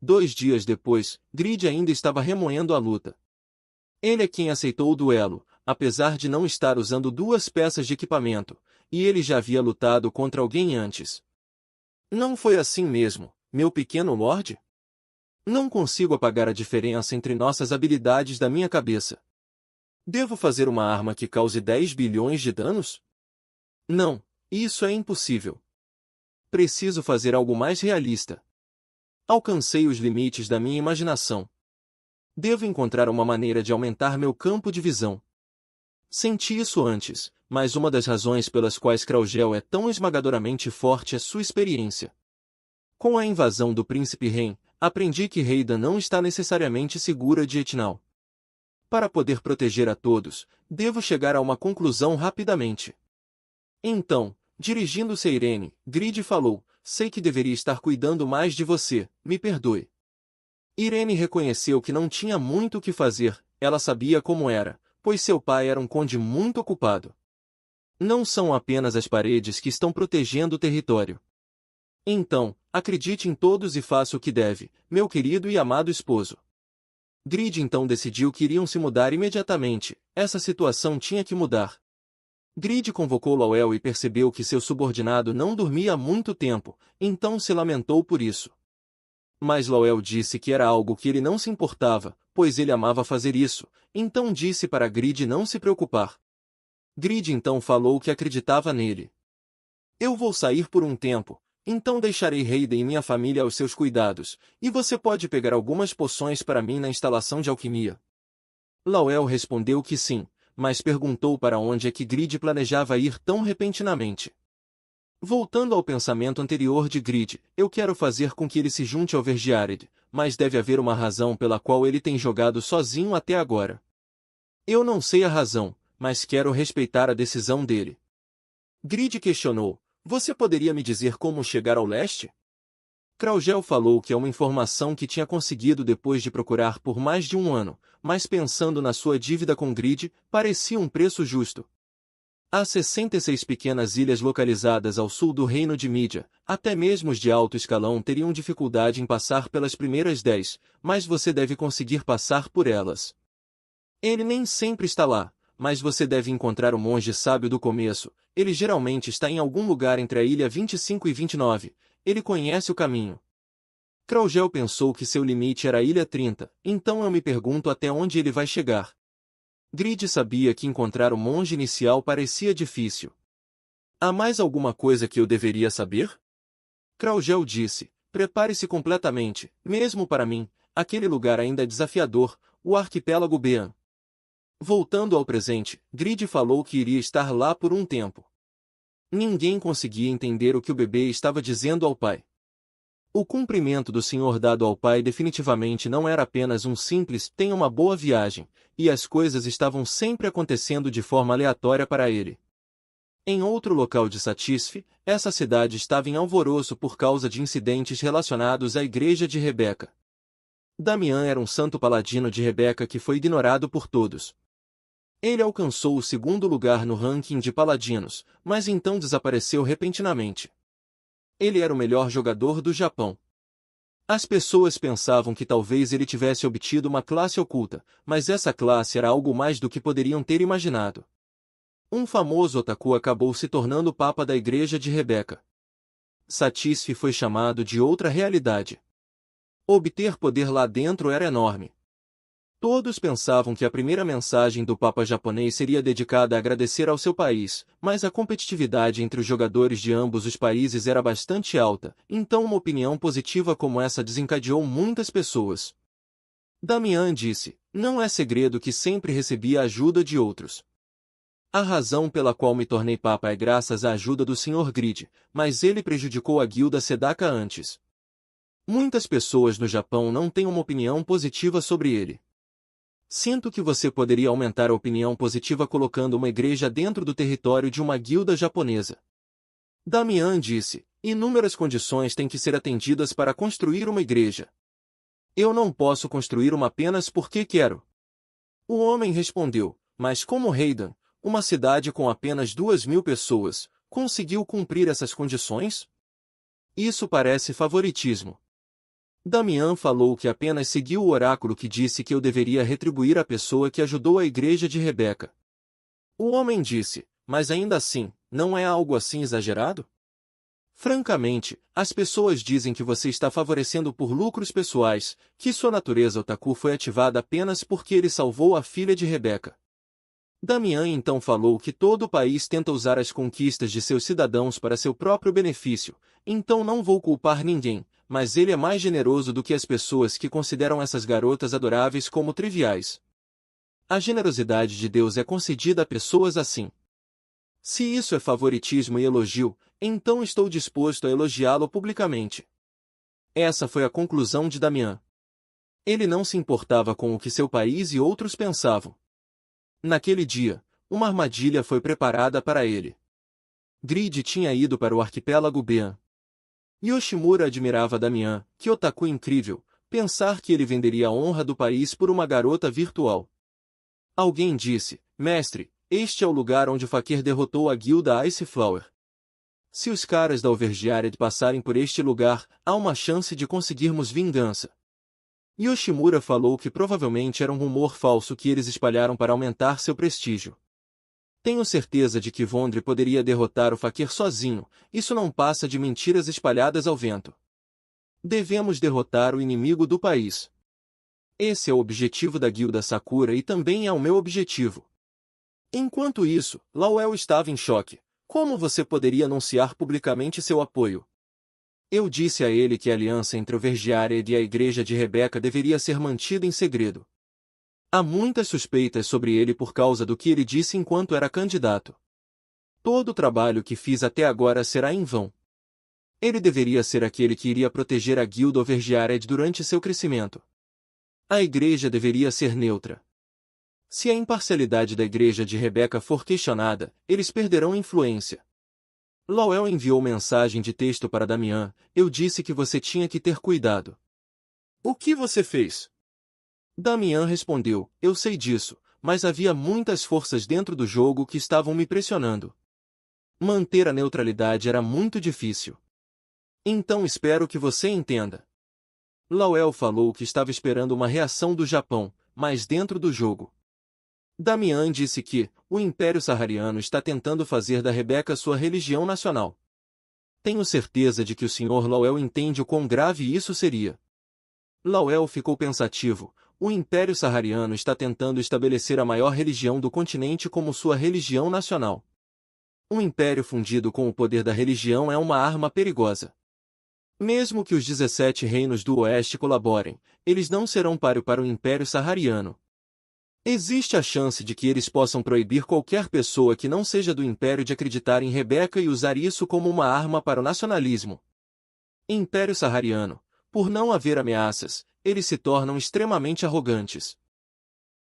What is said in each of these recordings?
2 dias depois, Grid ainda estava remoendo a luta. Ele é quem aceitou o duelo, apesar de não estar usando 2 peças de equipamento, e ele já havia lutado contra alguém antes. Não foi assim mesmo, meu pequeno lorde? Não consigo apagar a diferença entre nossas habilidades da minha cabeça. Devo fazer uma arma que cause 10 bilhões de danos? Não, isso é impossível. Preciso fazer algo mais realista. Alcancei os limites da minha imaginação. Devo encontrar uma maneira de aumentar meu campo de visão. Senti isso antes, mas uma das razões pelas quais Kraugel é tão esmagadoramente forte é sua experiência. Com a invasão do príncipe Ren, aprendi que Raiden não está necessariamente segura de Etnal. Para poder proteger a todos, devo chegar a uma conclusão rapidamente. Então, dirigindo-se a Irene, Grid falou, sei que deveria estar cuidando mais de você, me perdoe. Irene reconheceu que não tinha muito o que fazer, ela sabia como era, pois seu pai era um conde muito ocupado. Não são apenas as paredes que estão protegendo o território. Então, acredite em todos e faça o que deve, meu querido e amado esposo. Grid então decidiu que iriam se mudar imediatamente, essa situação tinha que mudar. Grid convocou Lawel e percebeu que seu subordinado não dormia há muito tempo, então se lamentou por isso. Mas Lawel disse que era algo que ele não se importava, pois ele amava fazer isso, então disse para Grid não se preocupar. Grid então falou que acreditava nele. Eu vou sair por um tempo, então deixarei Raiden e minha família aos seus cuidados, e você pode pegar algumas poções para mim na instalação de alquimia. Lawel respondeu que sim, mas perguntou para onde é que Grid planejava ir tão repentinamente. Voltando ao pensamento anterior de Grid, eu quero fazer com que ele se junte ao Vergiared, mas deve haver uma razão pela qual ele tem jogado sozinho até agora. Eu não sei a razão, mas quero respeitar a decisão dele. Grid questionou, você poderia me dizer como chegar ao leste? Kraugel falou que é uma informação que tinha conseguido depois de procurar por mais de um ano, mas pensando na sua dívida com Grid, parecia um preço justo. Há 66 pequenas ilhas localizadas ao sul do reino de Mídia, até mesmo os de alto escalão teriam dificuldade em passar pelas primeiras 10, mas você deve conseguir passar por elas. Ele nem sempre está lá, mas você deve encontrar o monge sábio do começo, ele geralmente está em algum lugar entre a ilha 25 e 29, ele conhece o caminho. Kraugel pensou que seu limite era a ilha 30, então eu me pergunto até onde ele vai chegar. Grid sabia que encontrar o monge inicial parecia difícil. Há mais alguma coisa que eu deveria saber? Kraugel disse, prepare-se completamente, mesmo para mim, aquele lugar ainda é desafiador, o arquipélago Bean. Voltando ao presente, Grid falou que iria estar lá por um tempo. Ninguém conseguia entender o que o bebê estava dizendo ao pai. O cumprimento do senhor dado ao pai definitivamente não era apenas um simples tenha uma boa viagem, e as coisas estavam sempre acontecendo de forma aleatória para ele. Em outro local de Satisf, essa cidade estava em alvoroço por causa de incidentes relacionados à igreja de Rebeca. Damian era um santo paladino de Rebeca que foi ignorado por todos. Ele alcançou o segundo lugar no ranking de paladinos, mas então desapareceu repentinamente. Ele era o melhor jogador do Japão. As pessoas pensavam que talvez ele tivesse obtido uma classe oculta, mas essa classe era algo mais do que poderiam ter imaginado. Um famoso otaku acabou se tornando o papa da igreja de Rebeca. Satisf foi chamado de outra realidade. Obter poder lá dentro era enorme. Todos pensavam que a primeira mensagem do Papa japonês seria dedicada a agradecer ao seu país, mas a competitividade entre os jogadores de ambos os países era bastante alta, então uma opinião positiva como essa desencadeou muitas pessoas. Damian disse, não é segredo que sempre recebi a ajuda de outros. A razão pela qual me tornei Papa é graças à ajuda do Sr. Grid, mas ele prejudicou a guilda Sedaka antes. Muitas pessoas no Japão não têm uma opinião positiva sobre ele. Sinto que você poderia aumentar a opinião positiva colocando uma igreja dentro do território de uma guilda japonesa. Damian disse, inúmeras condições têm que ser atendidas para construir uma igreja. Eu não posso construir uma apenas porque quero. O homem respondeu, mas como Raiden, uma cidade com apenas 2.000 pessoas, conseguiu cumprir essas condições? Isso parece favoritismo. Damian falou que apenas seguiu o oráculo que disse que eu deveria retribuir a pessoa que ajudou a igreja de Rebeca. O homem disse, mas ainda assim, não é algo assim exagerado? Francamente, as pessoas dizem que você está favorecendo por lucros pessoais, que sua natureza otaku foi ativada apenas porque ele salvou a filha de Rebeca. Damian então falou que todo o país tenta usar as conquistas de seus cidadãos para seu próprio benefício, então não vou culpar ninguém, mas ele é mais generoso do que as pessoas que consideram essas garotas adoráveis como triviais. A generosidade de Deus é concedida a pessoas assim. Se isso é favoritismo e elogio, então estou disposto a elogiá-lo publicamente. Essa foi a conclusão de Damian. Ele não se importava com o que seu país e outros pensavam. Naquele dia, uma armadilha foi preparada para ele. Grid tinha ido para o arquipélago Bean. Yoshimura admirava Damian, que otaku incrível, pensar que ele venderia a honra do país por uma garota virtual. Alguém disse, mestre, este é o lugar onde o Fakir derrotou a guilda Ice Flower. Se os caras da Overgiared passarem por este lugar, há uma chance de conseguirmos vingança. Yoshimura falou que provavelmente era um rumor falso que eles espalharam para aumentar seu prestígio. Tenho certeza de que Vondre poderia derrotar o Fakir sozinho, isso não passa de mentiras espalhadas ao vento. Devemos derrotar o inimigo do país. Esse é o objetivo da guilda Sakura e também é o meu objetivo. Enquanto isso, Lawel estava em choque. Como você poderia anunciar publicamente seu apoio? Eu disse a ele que a aliança entre o Vergiared e a igreja de Rebeca deveria ser mantida em segredo. Há muitas suspeitas sobre ele por causa do que ele disse enquanto era candidato. Todo o trabalho que fiz até agora será em vão. Ele deveria ser aquele que iria proteger a guilda Vergiared durante seu crescimento. A igreja deveria ser neutra. Se a imparcialidade da igreja de Rebeca for questionada, eles perderão influência. Lawel enviou mensagem de texto para Damian, eu disse que você tinha que ter cuidado. O que você fez? Damian respondeu, eu sei disso, mas havia muitas forças dentro do jogo que estavam me pressionando. Manter a neutralidade era muito difícil. Então espero que você entenda. Lawel falou que estava esperando uma reação do Japão, mas dentro do jogo. Damian disse que o Império Sahariano está tentando fazer da Rebeca sua religião nacional. Tenho certeza de que o Sr. Lawel entende o quão grave isso seria. Lawel ficou pensativo. O Império Sahariano está tentando estabelecer a maior religião do continente como sua religião nacional. Um império fundido com o poder da religião é uma arma perigosa. Mesmo que os 17 reinos do Oeste colaborem, eles não serão páreo para o Império Sahariano. Existe a chance de que eles possam proibir qualquer pessoa que não seja do Império de acreditar em Rebeca e usar isso como uma arma para o nacionalismo. Império Sahariano. Por não haver ameaças, eles se tornam extremamente arrogantes.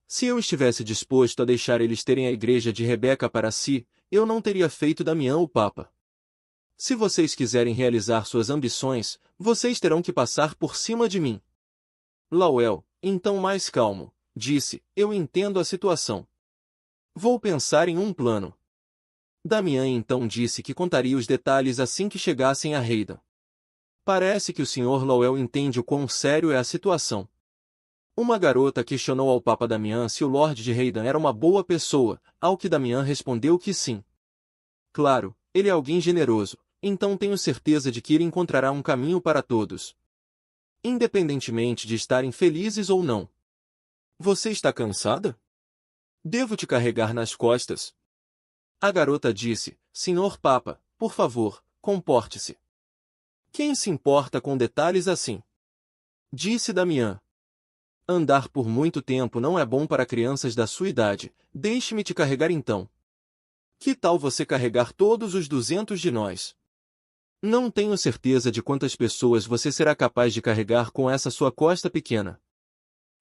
Se eu estivesse disposto a deixar eles terem a igreja de Rebeca para si, eu não teria feito Damian o Papa. Se vocês quiserem realizar suas ambições, vocês terão que passar por cima de mim. Lawel, então mais calmo. Disse, eu entendo a situação. Vou pensar em um plano. Damian então disse que contaria os detalhes assim que chegassem a Reidan. Parece que o Sr. Lawel entende o quão sério é a situação. Uma garota questionou ao Papa Damian se o Lorde de Reidan era uma boa pessoa, ao que Damian respondeu que sim. Claro, ele é alguém generoso, então tenho certeza de que ele encontrará um caminho para todos. Independentemente de estarem felizes ou não. Você está cansada? Devo te carregar nas costas? A garota disse, Senhor Papa, por favor, comporte-se. Quem se importa com detalhes assim? Disse Damian. Andar por muito tempo não é bom para crianças da sua idade, deixe-me te carregar então. Que tal você carregar todos os 200 de nós? Não tenho certeza de quantas pessoas você será capaz de carregar com essa sua costa pequena.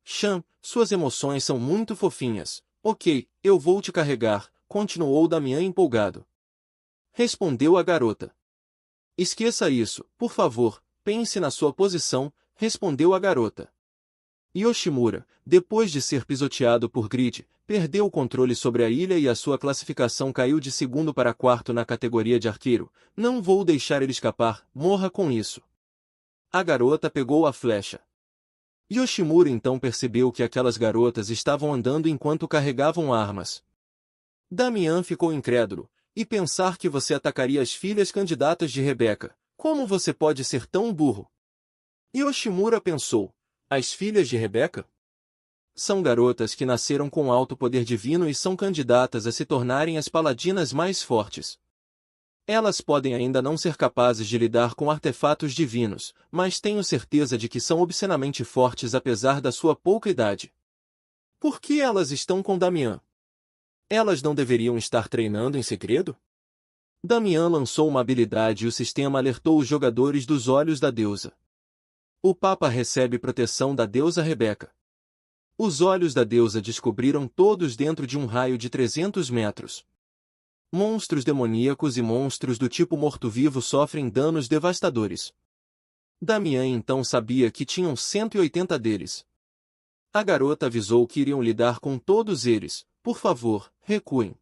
Chan, suas emoções são muito fofinhas. Ok, eu vou te carregar, continuou Damian empolgado. Respondeu a garota. Esqueça isso, por favor, pense na sua posição, respondeu a garota. Yoshimura, depois de ser pisoteado por Grid, perdeu o controle sobre a ilha e a sua classificação caiu de segundo para quarto na categoria de arqueiro. Não vou deixar ele escapar, morra com isso. A garota pegou a flecha. Yoshimura então percebeu que aquelas garotas estavam andando enquanto carregavam armas. Damian ficou incrédulo. E pensar que você atacaria as filhas candidatas de Rebeca. Como você pode ser tão burro? Yoshimura pensou. As filhas de Rebeca? São garotas que nasceram com alto poder divino e são candidatas a se tornarem as paladinas mais fortes. Elas podem ainda não ser capazes de lidar com artefatos divinos, mas tenho certeza de que são obscenamente fortes apesar da sua pouca idade. Por que elas estão com Damian? Elas não deveriam estar treinando em segredo? Damian lançou uma habilidade e o sistema alertou os jogadores dos olhos da deusa. O Papa recebe proteção da deusa Rebeca. Os olhos da deusa descobriram todos dentro de um raio de 300 metros. Monstros demoníacos e monstros do tipo morto-vivo sofrem danos devastadores. Damian então sabia que tinham 180 deles. A garota avisou que iriam lidar com todos eles. Por favor, recuem.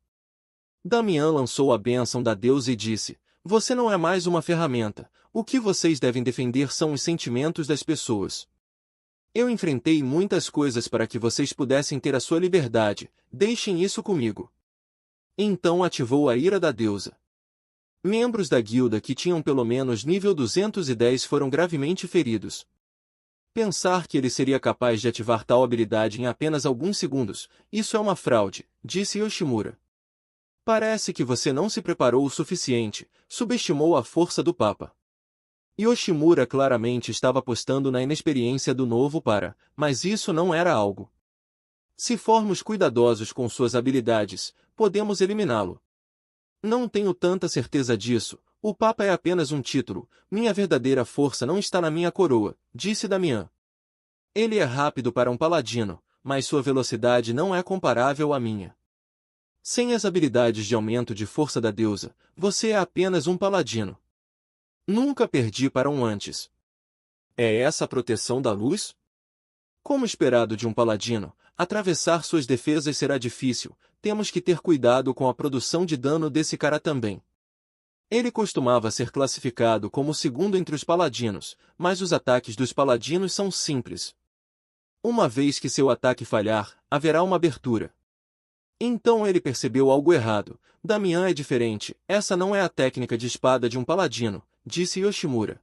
Damian lançou a bênção da deusa e disse, você não é mais uma ferramenta. O que vocês devem defender são os sentimentos das pessoas. Eu enfrentei muitas coisas para que vocês pudessem ter a sua liberdade. Deixem isso comigo. Então ativou a ira da deusa. Membros da guilda que tinham pelo menos nível 210 foram gravemente feridos. Pensar que ele seria capaz de ativar tal habilidade em apenas alguns segundos, isso é uma fraude, disse Yoshimura. Parece que você não se preparou o suficiente, subestimou a força do Papa. Yoshimura claramente estava apostando na inexperiência do novo para, mas isso não era algo. Se formos cuidadosos com suas habilidades, podemos eliminá-lo. Não tenho tanta certeza disso, o Papa é apenas um título, minha verdadeira força não está na minha coroa, disse Damian. Ele é rápido para um paladino, mas sua velocidade não é comparável à minha. Sem as habilidades de aumento de força da deusa, você é apenas um paladino. Nunca perdi para um antes. É essa a proteção da luz? Como esperado de um paladino, atravessar suas defesas será difícil, temos que ter cuidado com a produção de dano desse cara também. Ele costumava ser classificado como o segundo entre os paladinos, mas os ataques dos paladinos são simples. Uma vez que seu ataque falhar, haverá uma abertura. Então ele percebeu algo errado. Damian é diferente, essa não é a técnica de espada de um paladino, disse Yoshimura.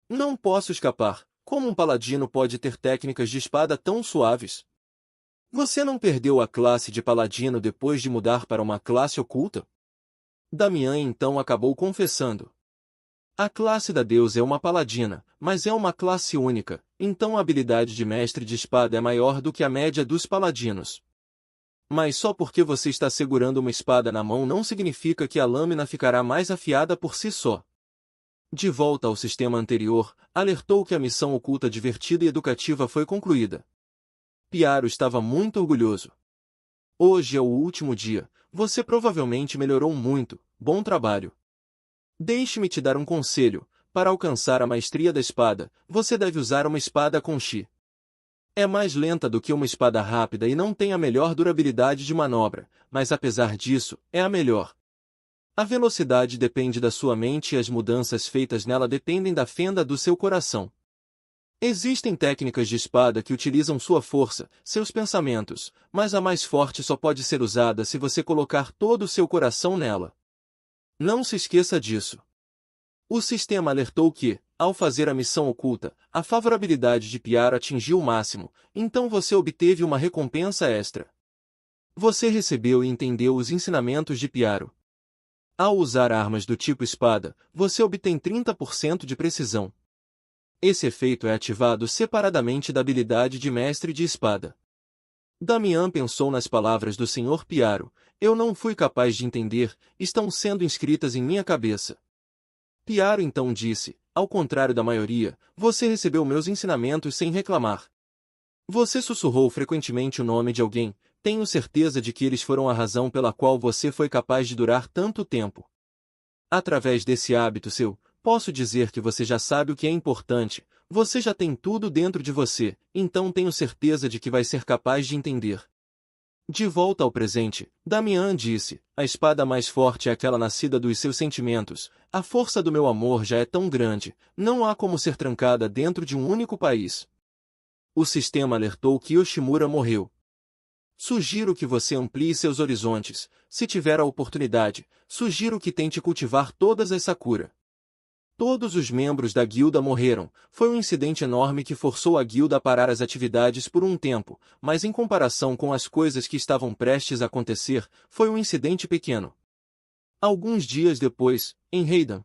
Não posso escapar. Como um paladino pode ter técnicas de espada tão suaves? Você não perdeu a classe de paladino depois de mudar para uma classe oculta? Damian então acabou confessando. A classe da deusa é uma paladina, mas é uma classe única, então a habilidade de mestre de espada é maior do que a média dos paladinos. Mas só porque você está segurando uma espada na mão não significa que a lâmina ficará mais afiada por si só. De volta ao sistema anterior, alertou que a missão oculta divertida e educativa foi concluída. Piaro estava muito orgulhoso. Hoje é o último dia, você provavelmente melhorou muito, bom trabalho. Deixe-me te dar um conselho, para alcançar a maestria da espada, você deve usar uma espada com chi. É mais lenta do que uma espada rápida e não tem a melhor durabilidade de manobra, mas apesar disso, é a melhor. A velocidade depende da sua mente e as mudanças feitas nela dependem da fenda do seu coração. Existem técnicas de espada que utilizam sua força, seus pensamentos, mas a mais forte só pode ser usada se você colocar todo o seu coração nela. Não se esqueça disso. O sistema alertou que, ao fazer a missão oculta, a favorabilidade de Piaro atingiu o máximo, então você obteve uma recompensa extra. Você recebeu e entendeu os ensinamentos de Piaro. Ao usar armas do tipo espada, você obtém 30% de precisão. Esse efeito é ativado separadamente da habilidade de mestre de espada. Damian pensou nas palavras do Sr. Piaro. Eu não fui capaz de entender, estão sendo inscritas em minha cabeça. Piaro então disse, ao contrário da maioria, você recebeu meus ensinamentos sem reclamar. Você sussurrou frequentemente o nome de alguém, tenho certeza de que eles foram a razão pela qual você foi capaz de durar tanto tempo. Através desse hábito seu, posso dizer que você já sabe o que é importante, você já tem tudo dentro de você, então tenho certeza de que vai ser capaz de entender. De volta ao presente, Damian disse, a espada mais forte é aquela nascida dos seus sentimentos, a força do meu amor já é tão grande, não há como ser trancada dentro de um único país. O sistema alertou que Yoshimura morreu. Sugiro que você amplie seus horizontes, se tiver a oportunidade, sugiro que tente cultivar todas as Sakura. Todos os membros da guilda morreram, foi um incidente enorme que forçou a guilda a parar as atividades por um tempo, mas em comparação com as coisas que estavam prestes a acontecer, foi um incidente pequeno. Alguns dias depois, em Heidan,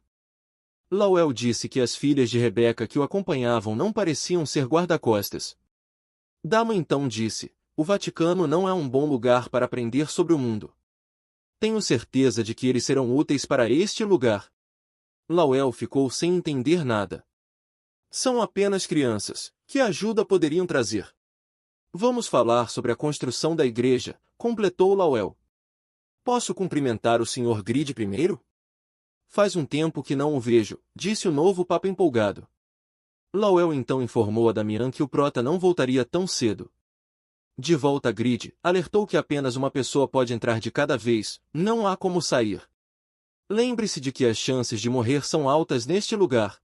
Lawel disse que as filhas de Rebeca que o acompanhavam não pareciam ser guarda-costas. Dama então disse, o Vaticano não é um bom lugar para aprender sobre o mundo. Tenho certeza de que eles serão úteis para este lugar. Lawel ficou sem entender nada. São apenas crianças, que ajuda poderiam trazer? Vamos falar sobre a construção da igreja, completou Lawel. Posso cumprimentar o Sr. Grid primeiro? Faz um tempo que não o vejo, disse o novo papa empolgado. Lawel então informou a Damian que o prota não voltaria tão cedo. De volta a Grid, alertou que apenas uma pessoa pode entrar de cada vez, não há como sair. Lembre-se de que as chances de morrer são altas neste lugar.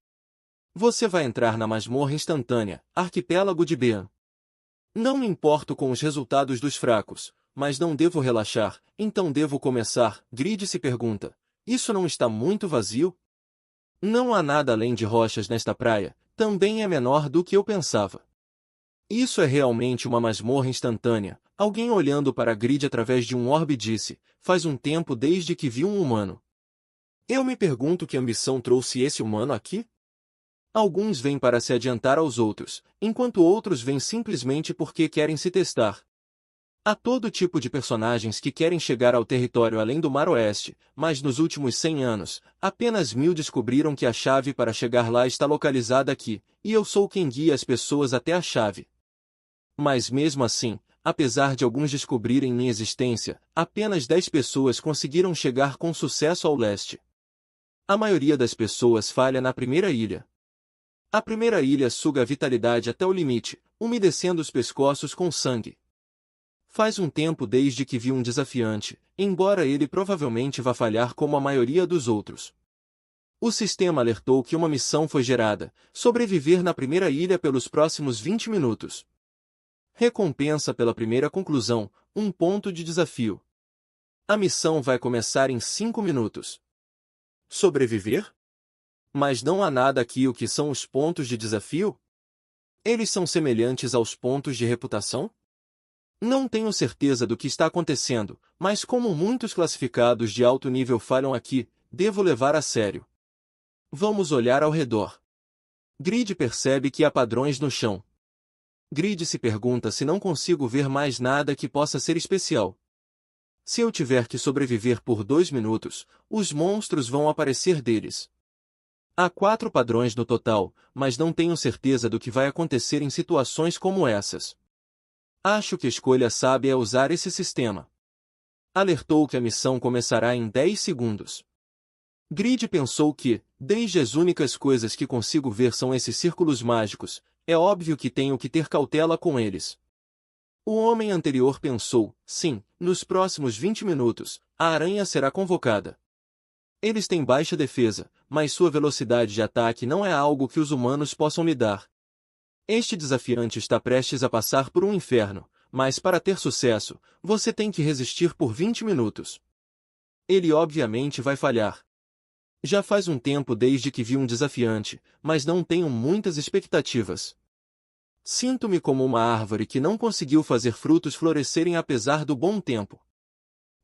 Você vai entrar na masmorra instantânea, arquipélago de Bean. Não me importo com os resultados dos fracos, mas não devo relaxar, então devo começar, Grid se pergunta. Isso não está muito vazio? Não há nada além de rochas nesta praia, também é menor do que eu pensava. Isso é realmente uma masmorra instantânea, alguém olhando para Grid através de um orbe disse, faz um tempo desde que vi um humano. Eu me pergunto que ambição trouxe esse humano aqui? Alguns vêm para se adiantar aos outros, enquanto outros vêm simplesmente porque querem se testar. Há todo tipo de personagens que querem chegar ao território além do Mar Oeste, mas nos últimos 100 anos, apenas 1000 descobriram que a chave para chegar lá está localizada aqui, e eu sou quem guia as pessoas até a chave. Mas mesmo assim, apesar de alguns descobrirem minha existência, apenas 10 pessoas conseguiram chegar com sucesso ao leste. A maioria das pessoas falha na primeira ilha. A primeira ilha suga a vitalidade até o limite, umedecendo os pescoços com sangue. Faz um tempo desde que vi um desafiante, embora ele provavelmente vá falhar como a maioria dos outros. O sistema alertou que uma missão foi gerada, sobreviver na primeira ilha pelos próximos 20 minutos. Recompensa pela primeira conclusão, 1 ponto de desafio. A missão vai começar em 5 minutos. Sobreviver? Mas não há nada aqui o que são os pontos de desafio? Eles são semelhantes aos pontos de reputação? Não tenho certeza do que está acontecendo, mas como muitos classificados de alto nível falham aqui, devo levar a sério. Vamos olhar ao redor. Grid percebe que há padrões no chão. Grid se pergunta se não consigo ver mais nada que possa ser especial. Se eu tiver que sobreviver por 2 minutos, os monstros vão aparecer deles. Há 4 padrões no total, mas não tenho certeza do que vai acontecer em situações como essas. Acho que a escolha sábia é usar esse sistema. Alertou que a missão começará em 10 segundos. Grid pensou que, desde as únicas coisas que consigo ver são esses círculos mágicos, é óbvio que tenho que ter cautela com eles. O homem anterior pensou, sim, nos próximos 20 minutos, a aranha será convocada. Eles têm baixa defesa, mas sua velocidade de ataque não é algo que os humanos possam lidar. Este desafiante está prestes a passar por um inferno, mas para ter sucesso, você tem que resistir por 20 minutos. Ele obviamente vai falhar. Já faz um tempo desde que vi um desafiante, mas não tenho muitas expectativas. Sinto-me como uma árvore que não conseguiu fazer frutos florescerem apesar do bom tempo.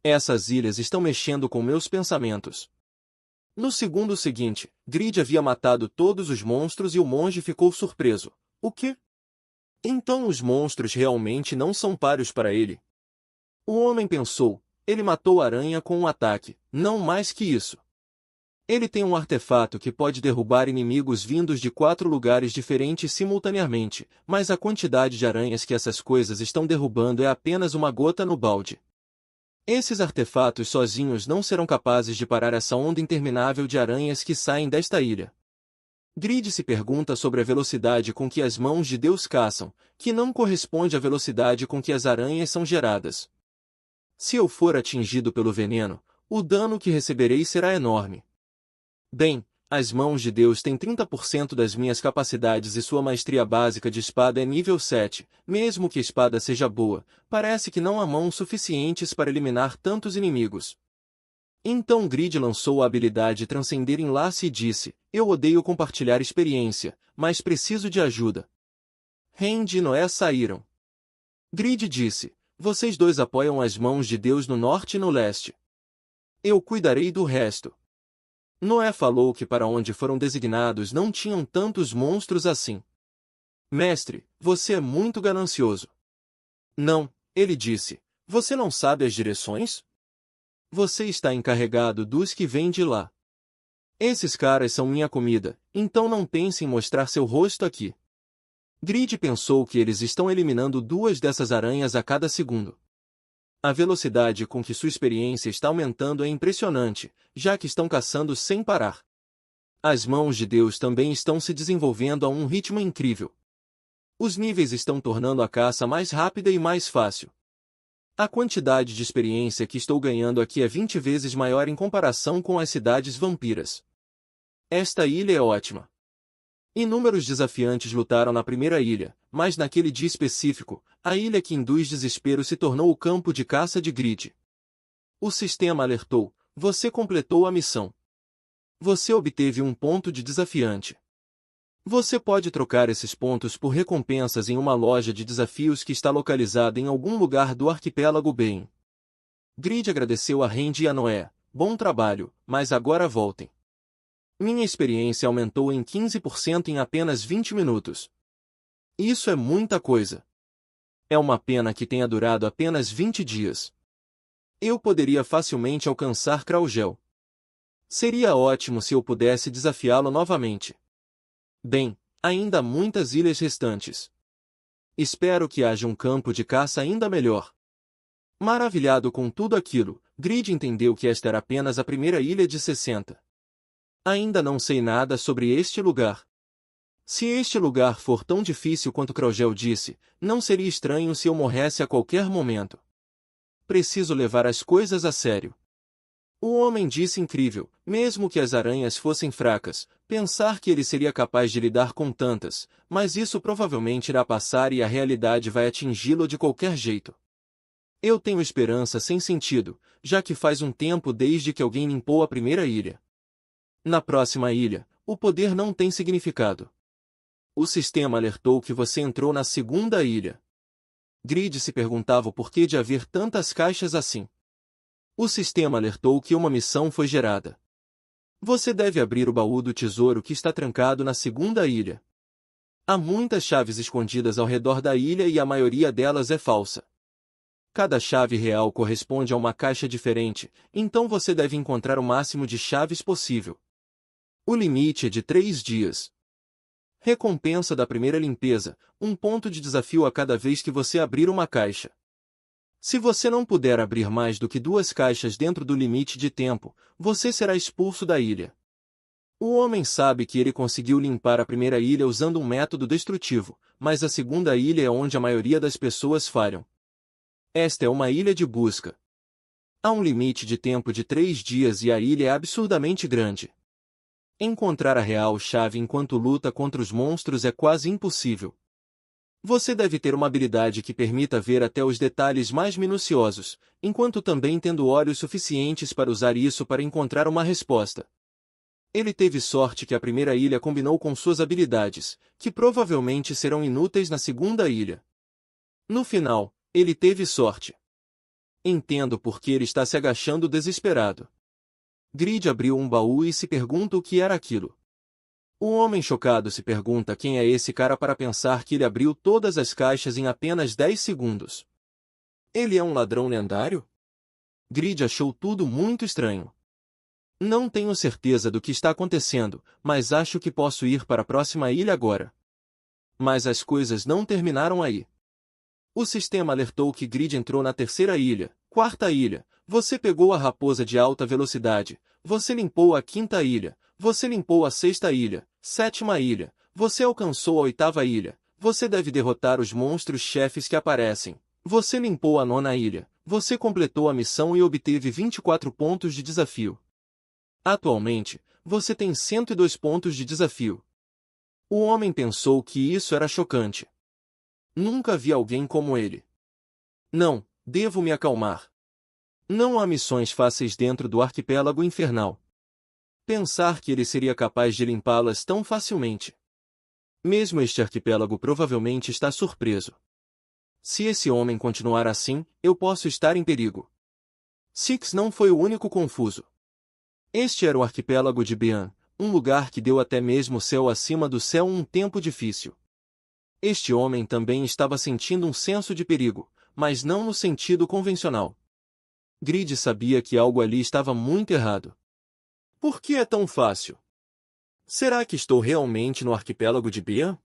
Essas ilhas estão mexendo com meus pensamentos. No segundo seguinte, Grid havia matado todos os monstros e o monge ficou surpreso. O quê? Então os monstros realmente não são páreos para ele. O homem pensou, ele matou a aranha com um ataque, não mais que isso. Ele tem um artefato que pode derrubar inimigos vindos de 4 lugares diferentes simultaneamente, mas a quantidade de aranhas que essas coisas estão derrubando é apenas uma gota no balde. Esses artefatos sozinhos não serão capazes de parar essa onda interminável de aranhas que saem desta ilha. Grid se pergunta sobre a velocidade com que as mãos de Deus caçam, que não corresponde à velocidade com que as aranhas são geradas. Se eu for atingido pelo veneno, o dano que receberei será enorme. Bem, as mãos de Deus têm 30% das minhas capacidades e sua maestria básica de espada é nível 7, mesmo que a espada seja boa, parece que não há mãos suficientes para eliminar tantos inimigos. Então Grid lançou a habilidade Transcender Enlace e disse, eu odeio compartilhar experiência, mas preciso de ajuda. Rand e Noé saíram. Grid disse, vocês dois apoiam as mãos de Deus no norte e no leste. Eu cuidarei do resto. Noé falou que para onde foram designados não tinham tantos monstros assim. Mestre, você é muito ganancioso. Não, ele disse, você não sabe as direções? Você está encarregado dos que vêm de lá. Esses caras são minha comida, então não pense em mostrar seu rosto aqui. Grid pensou que eles estão eliminando 2 dessas aranhas a cada segundo. A velocidade com que sua experiência está aumentando é impressionante, já que estão caçando sem parar. As mãos de Deus também estão se desenvolvendo a um ritmo incrível. Os níveis estão tornando a caça mais rápida e mais fácil. A quantidade de experiência que estou ganhando aqui é 20 vezes maior em comparação com as cidades vampiras. Esta ilha é ótima. Inúmeros desafiantes lutaram na primeira ilha, mas naquele dia específico, a ilha que induz desespero se tornou o campo de caça de Grid. O sistema alertou, você completou a missão. Você obteve um ponto de desafiante. Você pode trocar esses pontos por recompensas em uma loja de desafios que está localizada em algum lugar do arquipélago Bain. Grid agradeceu a Rand e a Noé, bom trabalho, mas agora voltem. Minha experiência aumentou em 15% em apenas 20 minutos. Isso é muita coisa. É uma pena que tenha durado apenas 20 dias. Eu poderia facilmente alcançar Kraugel. Seria ótimo se eu pudesse desafiá-lo novamente. Bem, ainda há muitas ilhas restantes. Espero que haja um campo de caça ainda melhor. Maravilhado com tudo aquilo, Grid entendeu que esta era apenas a primeira ilha de 60. Ainda não sei nada sobre este lugar. Se este lugar for tão difícil quanto Kraugel disse, não seria estranho se eu morresse a qualquer momento. Preciso levar as coisas a sério. O homem disse incrível, mesmo que as aranhas fossem fracas, pensar que ele seria capaz de lidar com tantas, mas isso provavelmente irá passar e a realidade vai atingi-lo de qualquer jeito. Eu tenho esperança sem sentido, já que faz um tempo desde que alguém limpou a primeira ilha. Na próxima ilha, o poder não tem significado. O sistema alertou que você entrou na segunda ilha. Grid se perguntava o porquê de haver tantas caixas assim. O sistema alertou que uma missão foi gerada. Você deve abrir o baú do tesouro que está trancado na segunda ilha. Há muitas chaves escondidas ao redor da ilha e a maioria delas é falsa. Cada chave real corresponde a uma caixa diferente, então você deve encontrar o máximo de chaves possível. O limite é de 3 dias. Recompensa da primeira limpeza, um ponto de desafio a cada vez que você abrir uma caixa. Se você não puder abrir mais do que 2 caixas dentro do limite de tempo, você será expulso da ilha. O homem sabe que ele conseguiu limpar a primeira ilha usando um método destrutivo, mas a segunda ilha é onde a maioria das pessoas falham. Esta é uma ilha de busca. Há um limite de tempo de 3 dias e a ilha é absurdamente grande. Encontrar a real chave enquanto luta contra os monstros é quase impossível. Você deve ter uma habilidade que permita ver até os detalhes mais minuciosos, enquanto também tendo olhos suficientes para usar isso para encontrar uma resposta. Ele teve sorte que a primeira ilha combinou com suas habilidades, que provavelmente serão inúteis na segunda ilha. No final, ele teve sorte. Entendo por que ele está se agachando desesperado. Grid abriu um baú e se pergunta o que era aquilo. O homem chocado se pergunta quem é esse cara para pensar que ele abriu todas as caixas em apenas 10 segundos. Ele é um ladrão lendário? Grid achou tudo muito estranho. Não tenho certeza do que está acontecendo, mas acho que posso ir para a próxima ilha agora. Mas as coisas não terminaram aí. O sistema alertou que Grid entrou na terceira ilha, quarta ilha. Você pegou a raposa de alta velocidade, você limpou a quinta ilha, você limpou a sexta ilha, sétima ilha, você alcançou a oitava ilha, você deve derrotar os monstros chefes que aparecem, você limpou a nona ilha, Você completou a missão e obteve 24 pontos de desafio. Atualmente, você tem 102 pontos de desafio. O homem pensou que isso era chocante. Nunca vi alguém como ele. Não, devo me acalmar. Não há missões fáceis dentro do arquipélago infernal. Pensar que ele seria capaz de limpá-las tão facilmente. Mesmo este arquipélago provavelmente está surpreso. Se esse homem continuar assim, eu posso estar em perigo. Six não foi o único confuso. Este era o arquipélago de Bean, um lugar que deu até mesmo o céu acima do céu um tempo difícil. Este homem também estava sentindo um senso de perigo, mas não no sentido convencional. Grid sabia que algo ali estava muito errado. Por que é tão fácil? Será que estou realmente no arquipélago de Bean?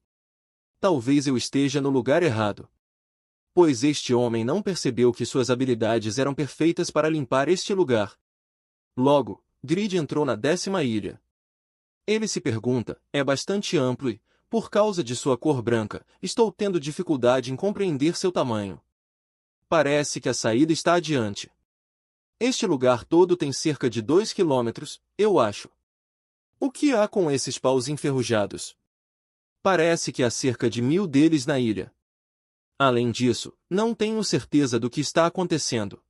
Talvez eu esteja no lugar errado. Pois este homem não percebeu que suas habilidades eram perfeitas para limpar este lugar. Logo, Grid entrou na 10ª ilha. Ele se pergunta, é bastante amplo e, por causa de sua cor branca, estou tendo dificuldade em compreender seu tamanho. Parece que a saída está adiante. Este lugar todo tem cerca de 2 quilômetros, eu acho. O que há com esses paus enferrujados? Parece que há cerca de 1000 deles na ilha. Além disso, não tenho certeza do que está acontecendo.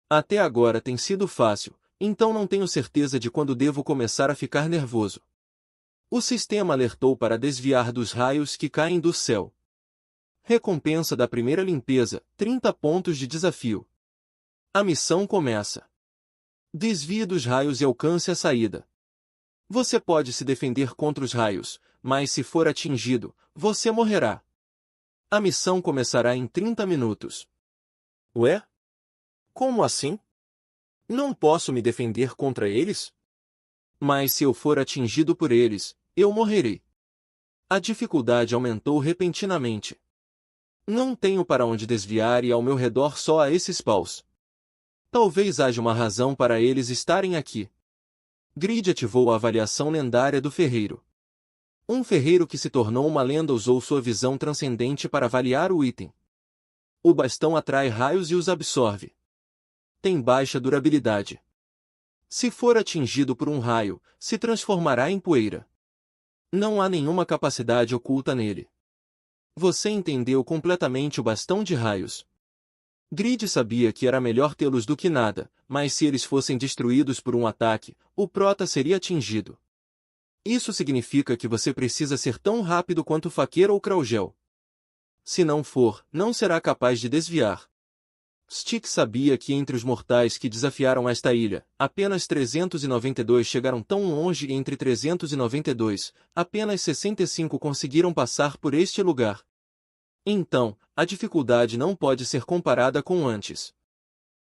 Até agora tem sido fácil, então não tenho certeza de quando devo começar a ficar nervoso. O sistema alertou para desviar dos raios que caem do céu. Recompensa da primeira limpeza, 30 pontos de desafio. A missão começa. Desvie dos raios e alcance a saída. Você pode se defender contra os raios, mas se for atingido, você morrerá. A missão começará em 30 minutos. Ué? Como assim? Não posso me defender contra eles? Mas se eu for atingido por eles, eu morrerei. A dificuldade aumentou repentinamente. Não tenho para onde desviar e ao meu redor só há esses paus. Talvez haja uma razão para eles estarem aqui. Grid ativou a avaliação lendária do ferreiro. Um ferreiro que se tornou uma lenda usou sua visão transcendente para avaliar o item. O bastão atrai raios e os absorve. Tem baixa durabilidade. Se for atingido por um raio, se transformará em poeira. Não há nenhuma capacidade oculta nele. Você entendeu completamente o bastão de raios. Grid sabia que era melhor tê-los do que nada, mas se eles fossem destruídos por um ataque, o prota seria atingido. Isso significa que você precisa ser tão rápido quanto Faqueira ou Kraugel. Se não for, não será capaz de desviar. Stick sabia que entre os mortais que desafiaram esta ilha, apenas 392 chegaram tão longe e entre 392, apenas 65 conseguiram passar por este lugar. Então, a dificuldade não pode ser comparada com antes.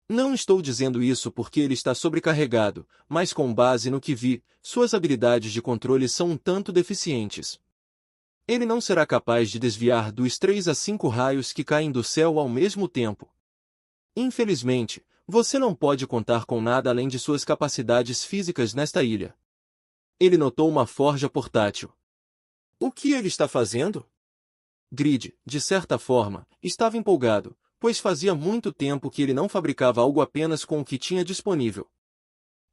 Não estou dizendo isso porque ele está sobrecarregado, mas com base no que vi, suas habilidades de controle são um tanto deficientes. Ele não será capaz de desviar dos 3 a 5 raios que caem do céu ao mesmo tempo. Infelizmente, você não pode contar com nada além de suas capacidades físicas nesta ilha. Ele notou uma forja portátil. O que ele está fazendo? Grid, de certa forma, estava empolgado, pois fazia muito tempo que ele não fabricava algo apenas com o que tinha disponível.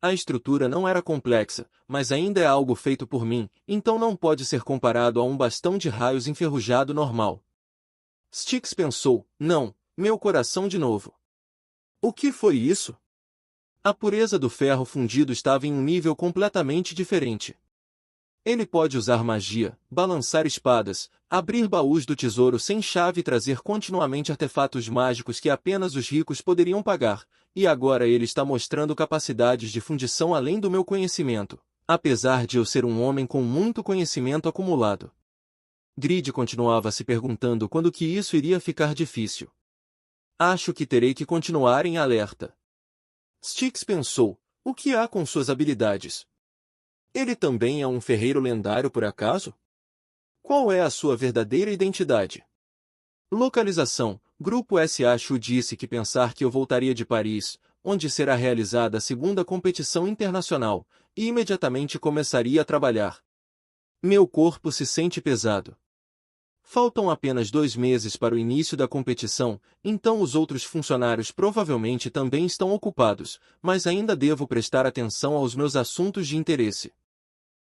A estrutura não era complexa, mas ainda é algo feito por mim, então não pode ser comparado a um bastão de raios enferrujado normal. Styx pensou, não, meu coração de novo. O que foi isso? A pureza do ferro fundido estava em um nível completamente diferente. Ele pode usar magia, balançar espadas, abrir baús do tesouro sem chave e trazer continuamente artefatos mágicos que apenas os ricos poderiam pagar, e agora ele está mostrando capacidades de fundição além do meu conhecimento, apesar de eu ser um homem com muito conhecimento acumulado. Grid continuava se perguntando quando que isso iria ficar difícil. Acho que terei que continuar em alerta. Styx pensou, o que há com suas habilidades? Ele também é um ferreiro lendário por acaso? Qual é a sua verdadeira identidade? Localização. Grupo SA Shu disse que pensar que eu voltaria de Paris, onde será realizada a segunda competição internacional, e imediatamente começaria a trabalhar. Meu corpo se sente pesado. Faltam apenas 2 meses para o início da competição, então os outros funcionários provavelmente também estão ocupados, mas ainda devo prestar atenção aos meus assuntos de interesse.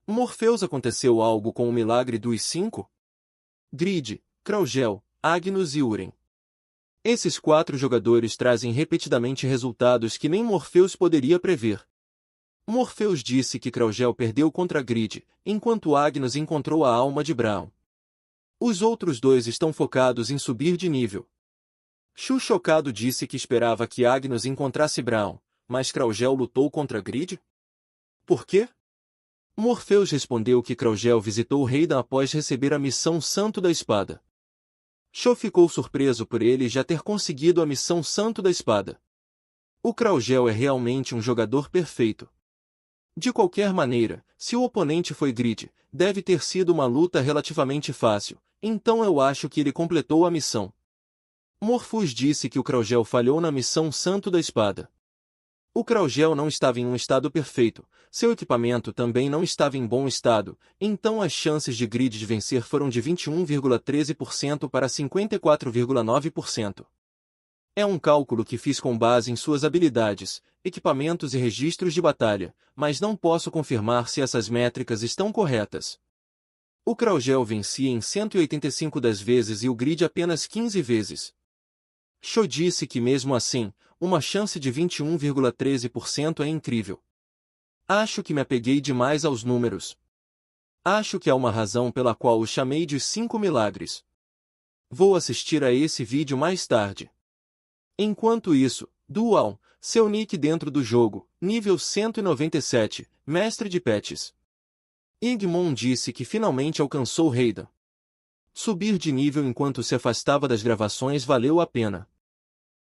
Morpheus, aconteceu algo com o milagre dos 5? Grid, Kraugel, Agnus e Uren. Esses 4 jogadores trazem repetidamente resultados que nem Morpheus poderia prever. Morpheus disse que Kraugel perdeu contra Grid, enquanto Agnus encontrou a alma de Braum. Os outros 2 estão focados em subir de nível. Shu, chocado, disse que esperava que Agnus encontrasse Braum, mas Kraugel lutou contra Grid? Por quê? Morpheus respondeu que Kraugel visitou Raiden após receber a missão Santo da Espada. Shu ficou surpreso por ele já ter conseguido a missão Santo da Espada. O Kraugel é realmente um jogador perfeito. De qualquer maneira, se o oponente foi Grid, deve ter sido uma luta relativamente fácil, então eu acho que ele completou a missão. Morpheus disse que o Kraugel falhou na missão Santo da Espada. O Kraugel não estava em um estado perfeito, seu equipamento também não estava em bom estado, então as chances de Grid de vencer foram de 21,13% para 54,9%. É um cálculo que fiz com base em suas habilidades, equipamentos e registros de batalha, mas não posso confirmar se essas métricas estão corretas. O Kraugel vencia em 185 das vezes e o Grid apenas 15 vezes. Shu disse que mesmo assim, uma chance de 21,13% é incrível. Acho que me apeguei demais aos números. Acho que há uma razão pela qual o chamei de 5 milagres. Vou assistir a esse vídeo mais tarde. Enquanto isso, Dual, seu nick dentro do jogo, nível 197, mestre de patches. Igmon disse que finalmente alcançou Raiden. Subir de nível enquanto se afastava das gravações valeu a pena.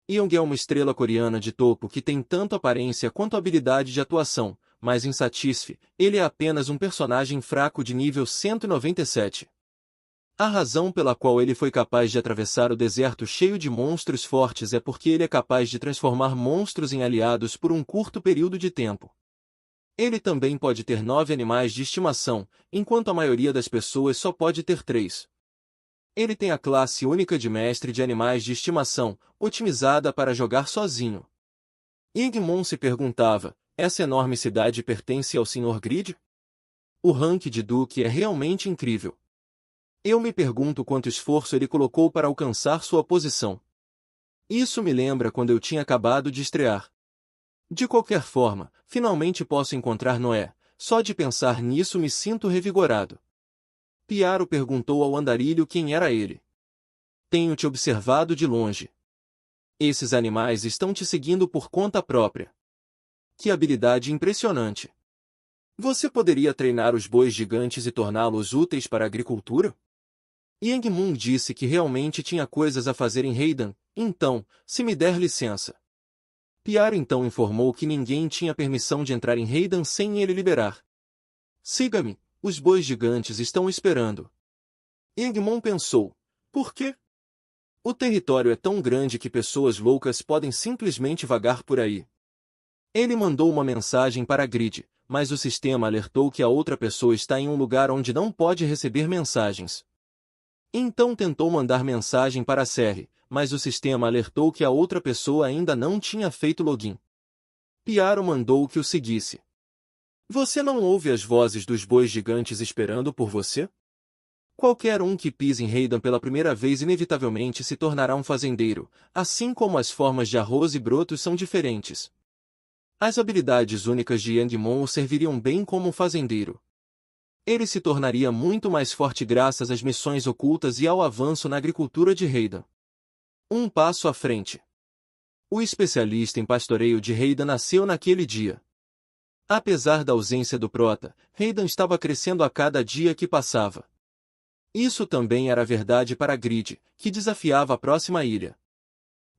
Young é uma estrela coreana de topo que tem tanto aparência quanto habilidade de atuação, mas em Satisfy, ele é apenas um personagem fraco de nível 197. A razão pela qual ele foi capaz de atravessar o deserto cheio de monstros fortes é porque ele é capaz de transformar monstros em aliados por um curto período de tempo. Ele também pode ter 9 animais de estimação, enquanto a maioria das pessoas só pode ter 3. Ele tem a classe única de mestre de animais de estimação, otimizada para jogar sozinho. Igmon se perguntava, essa enorme cidade pertence ao Sr. Grid? O rank de Duke é realmente incrível. Eu me pergunto quanto esforço ele colocou para alcançar sua posição. Isso me lembra quando eu tinha acabado de estrear. De qualquer forma, finalmente posso encontrar Noé. Só de pensar nisso me sinto revigorado. Piaro perguntou ao andarilho quem era ele. Tenho te observado de longe. Esses animais estão te seguindo por conta própria. Que habilidade impressionante! Você poderia treinar os bois gigantes e torná-los úteis para a agricultura? Yang Moon disse que realmente tinha coisas a fazer em Raiden, então, se me der licença. Piaro então informou que ninguém tinha permissão de entrar em Raiden sem ele liberar. Siga-me, os bois gigantes estão esperando. Yang Moon pensou, por quê? O território é tão grande que pessoas loucas podem simplesmente vagar por aí. Ele mandou uma mensagem para a Grid, mas o sistema alertou que a outra pessoa está em um lugar onde não pode receber mensagens. Então tentou mandar mensagem para a Serre, mas o sistema alertou que a outra pessoa ainda não tinha feito login. Piaro mandou que o seguisse. Você não ouve as vozes dos bois gigantes esperando por você? Qualquer um que pise em Raiden pela primeira vez inevitavelmente se tornará um fazendeiro, assim como as formas de arroz e brotos são diferentes. As habilidades únicas de Yangmon o serviriam bem como um fazendeiro. Ele se tornaria muito mais forte graças às missões ocultas e ao avanço na agricultura de Raiden. Um passo à frente. O especialista em pastoreio de Raiden nasceu naquele dia. Apesar da ausência do Prota, Raiden estava crescendo a cada dia que passava. Isso também era verdade para Grid, que desafiava a próxima ilha.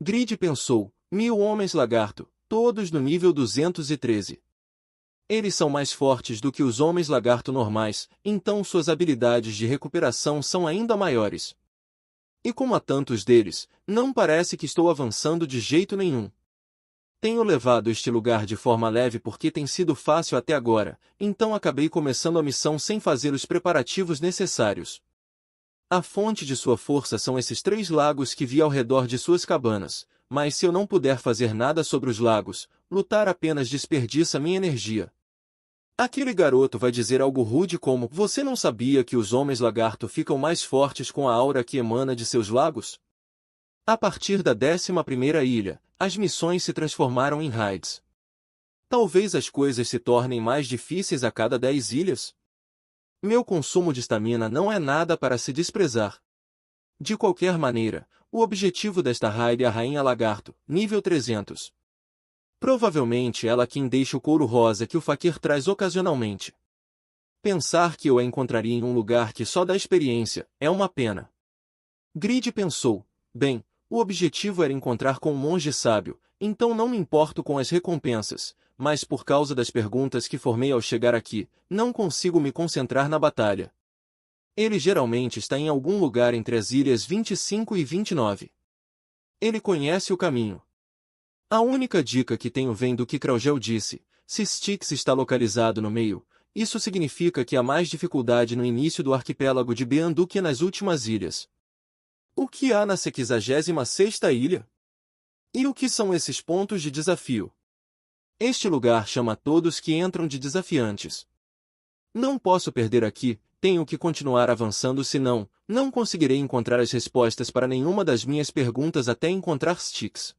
Grid pensou, 1000 homens lagarto, todos no nível 213. Eles são mais fortes do que os homens lagarto normais, então suas habilidades de recuperação são ainda maiores. E como há tantos deles, não parece que estou avançando de jeito nenhum. Tenho levado este lugar de forma leve porque tem sido fácil até agora, então acabei começando a missão sem fazer os preparativos necessários. A fonte de sua força são esses 3 lagos que vi ao redor de suas cabanas, mas se eu não puder fazer nada sobre os lagos, lutar apenas desperdiça minha energia. Aquele garoto vai dizer algo rude como: você não sabia que os homens lagarto ficam mais fortes com a aura que emana de seus lagos? A partir da 11ª ilha, as missões se transformaram em raids. Talvez as coisas se tornem mais difíceis a cada 10 ilhas? Meu consumo de estamina não é nada para se desprezar. De qualquer maneira, o objetivo desta raid é a Rainha Lagarto, nível 300. Provavelmente ela quem deixa o couro rosa que o Fakir traz ocasionalmente. Pensar que eu a encontraria em um lugar que só dá experiência, é uma pena. Grid pensou, bem, o objetivo era encontrar com um monge sábio, então não me importo com as recompensas, mas por causa das perguntas que formei ao chegar aqui, não consigo me concentrar na batalha. Ele geralmente está em algum lugar entre as ilhas 25 e 29. Ele conhece o caminho. A única dica que tenho vem do que Kraugel disse: se Styx está localizado no meio, isso significa que há mais dificuldade no início do arquipélago de Bean do que nas últimas ilhas. O que há na 66ª ilha? E o que são esses pontos de desafio? Este lugar chama todos que entram de desafiantes. Não posso perder aqui, tenho que continuar avançando senão, não conseguirei encontrar as respostas para nenhuma das minhas perguntas até encontrar Styx.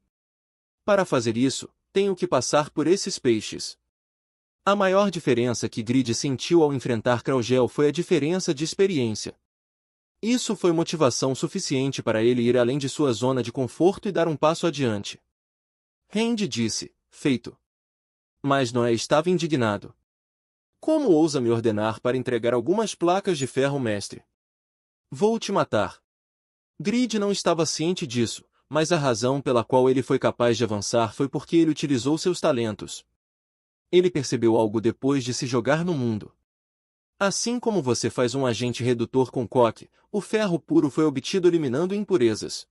Para fazer isso, tenho que passar por esses peixes. A maior diferença que Grid sentiu ao enfrentar Kraugel foi a diferença de experiência. Isso foi motivação suficiente para ele ir além de sua zona de conforto e dar um passo adiante. Randy disse, feito. Mas Noé estava indignado. Como ousa me ordenar para entregar algumas placas de ferro, mestre? Vou te matar. Grid não estava ciente disso, mas a razão pela qual ele foi capaz de avançar foi porque ele utilizou seus talentos. Ele percebeu algo depois de se jogar no mundo. Assim como você faz um agente redutor com coque, o ferro puro foi obtido eliminando impurezas.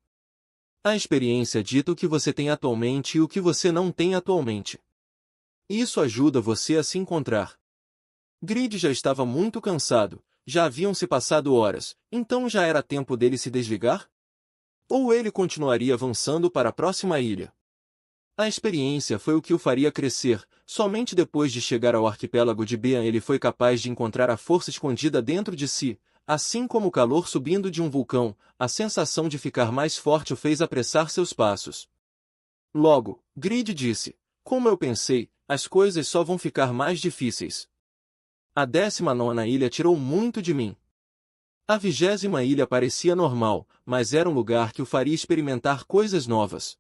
A experiência dita o que você tem atualmente e o que você não tem atualmente. Isso ajuda você a se encontrar. Grid já estava muito cansado, já haviam se passado horas, então já era tempo dele se desligar? Ou ele continuaria avançando para a próxima ilha? A experiência foi o que o faria crescer, somente depois de chegar ao arquipélago de Bean ele foi capaz de encontrar a força escondida dentro de si, assim como o calor subindo de um vulcão, a sensação de ficar mais forte o fez apressar seus passos. Logo, Grid disse, como eu pensei, as coisas só vão ficar mais difíceis. A 19ª ilha tirou muito de mim. A 20ª ilha parecia normal, mas era um lugar que o faria experimentar coisas novas.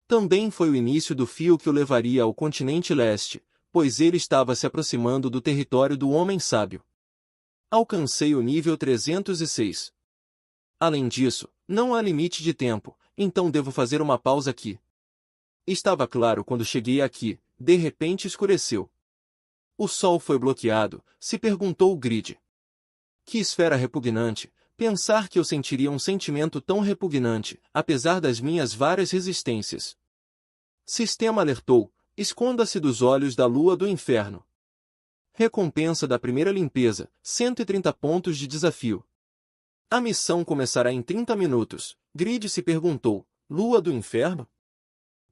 Também foi o início do fio que o levaria ao continente leste, pois ele estava se aproximando do território do Homem Sábio. Alcancei o nível 306. Além disso, não há limite de tempo, então devo fazer uma pausa aqui. Estava claro quando cheguei aqui, de repente escureceu. O sol foi bloqueado, se perguntou o Grid. Que esfera repugnante, pensar que eu sentiria um sentimento tão repugnante, apesar das minhas várias resistências. Sistema alertou, esconda-se dos olhos da lua do inferno. Recompensa da primeira limpeza, 130 pontos de desafio. A missão começará em 30 minutos, Grid se perguntou, lua do inferno?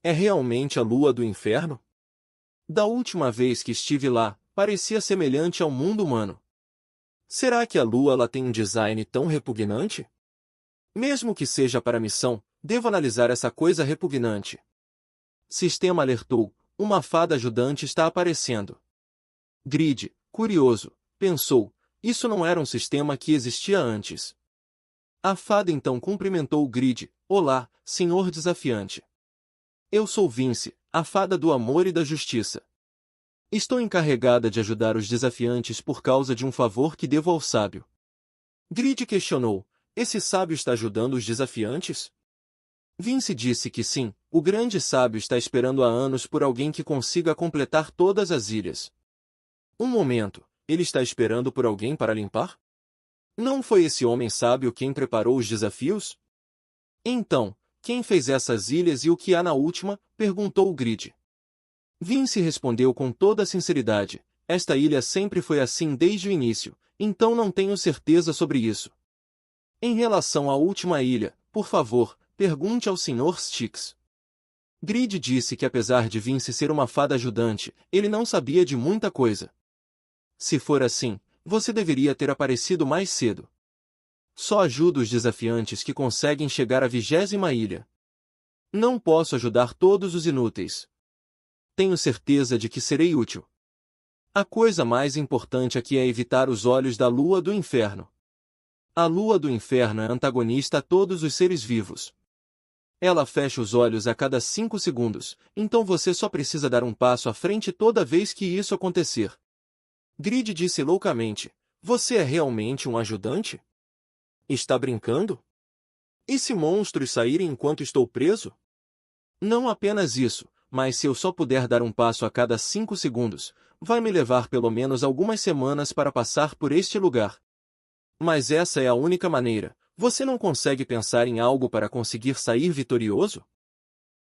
É realmente a lua do inferno? Da última vez que estive lá, parecia semelhante ao mundo humano. Será que a lua lá tem um design tão repugnante? Mesmo que seja para a missão, devo analisar essa coisa repugnante. Sistema alertou, uma fada ajudante está aparecendo. Grid, curioso, pensou, isso não era um sistema que existia antes. A fada então cumprimentou o Grid, olá, senhor desafiante. Eu sou Vince, a fada do amor e da justiça. Estou encarregada de ajudar os desafiantes por causa de um favor que devo ao sábio. Grid questionou, esse sábio está ajudando os desafiantes? Vince disse que sim, o grande sábio está esperando há anos por alguém que consiga completar todas as ilhas. Um momento, ele está esperando por alguém para limpar? Não foi esse homem sábio quem preparou os desafios? Então, quem fez essas ilhas e o que há na última? Perguntou o Grid. Vince respondeu com toda a sinceridade, esta ilha sempre foi assim desde o início, então não tenho certeza sobre isso. Em relação à última ilha, por favor, pergunte ao Sr. Styx. Grid disse que apesar de Vince ser uma fada ajudante, ele não sabia de muita coisa. Se for assim, você deveria ter aparecido mais cedo. Só ajudo os desafiantes que conseguem chegar à 20ª ilha. Não posso ajudar todos os inúteis. Tenho certeza de que serei útil. A coisa mais importante aqui é evitar os olhos da Lua do Inferno. A Lua do Inferno é antagonista a todos os seres vivos. Ela fecha os olhos a cada 5 segundos, então você só precisa dar um passo à frente toda vez que isso acontecer. Grid disse loucamente, você é realmente um ajudante? Está brincando? E se monstros saírem enquanto estou preso? Não apenas isso, mas se eu só puder dar um passo a cada 5 segundos, vai me levar pelo menos algumas semanas para passar por este lugar. Mas essa é a única maneira. Você não consegue pensar em algo para conseguir sair vitorioso?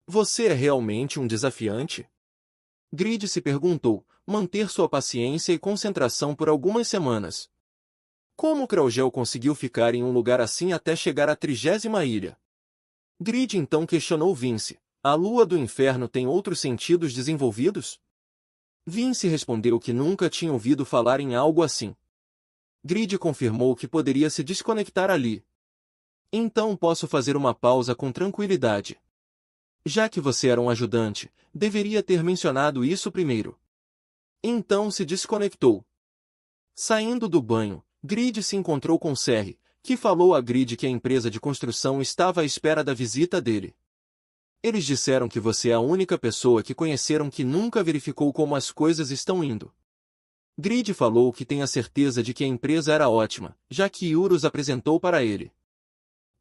Você é realmente um desafiante? Grid se perguntou, manter sua paciência e concentração por algumas semanas. Como Kraugel conseguiu ficar em um lugar assim até chegar à 30ª ilha? Grid então questionou Vince. A Lua do Inferno tem outros sentidos desenvolvidos? Vince respondeu que nunca tinha ouvido falar em algo assim. Grid confirmou que poderia se desconectar ali. Então posso fazer uma pausa com tranquilidade. Já que você era um ajudante, deveria ter mencionado isso primeiro. Então se desconectou. Saindo do banho, Grid se encontrou com Serry, que falou a Grid que a empresa de construção estava à espera da visita dele. Eles disseram que você é a única pessoa que conheceram que nunca verificou como as coisas estão indo. Grid falou que tem a certeza de que a empresa era ótima, já que Yurus apresentou para ele.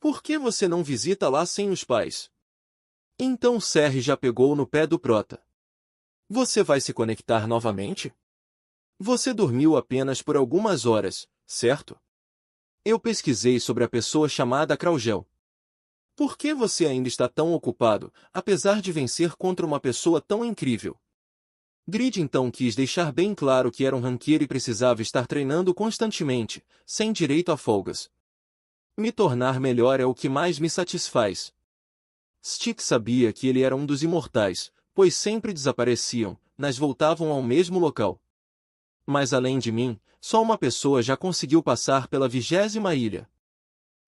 Por que você não visita lá sem os pais? Então Serry já pegou no pé do Prota. Você vai se conectar novamente? Você dormiu apenas por algumas horas, certo? Eu pesquisei sobre a pessoa chamada Kraugel. Por que você ainda está tão ocupado, apesar de vencer contra uma pessoa tão incrível? Grid então quis deixar bem claro que era um ranqueiro e precisava estar treinando constantemente, sem direito a folgas. Me tornar melhor é o que mais me satisfaz. Styx sabia que ele era um dos imortais, pois sempre desapareciam, mas voltavam ao mesmo local. Mas além de mim, só uma pessoa já conseguiu passar pela 20ª ilha.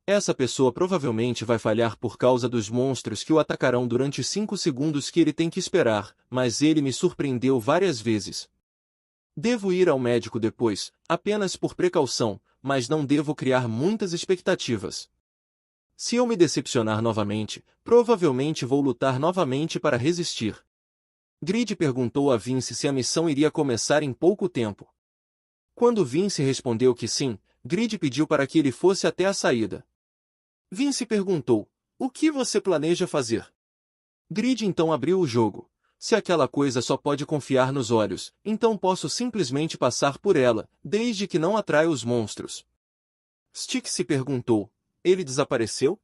Essa pessoa provavelmente vai falhar por causa dos monstros que o atacarão durante 5 segundos que ele tem que esperar, mas ele me surpreendeu várias vezes. Devo ir ao médico depois, apenas por precaução, mas não devo criar muitas expectativas. Se eu me decepcionar novamente, provavelmente vou lutar novamente para resistir. Grid perguntou a Vince se a missão iria começar em pouco tempo. Quando Vince respondeu que sim, Grid pediu para que ele fosse até a saída. Vince perguntou, o que você planeja fazer? Grid então abriu o jogo. Se aquela coisa só pode confiar nos olhos, então posso simplesmente passar por ela, desde que não atraia os monstros. Styx se perguntou, ele desapareceu?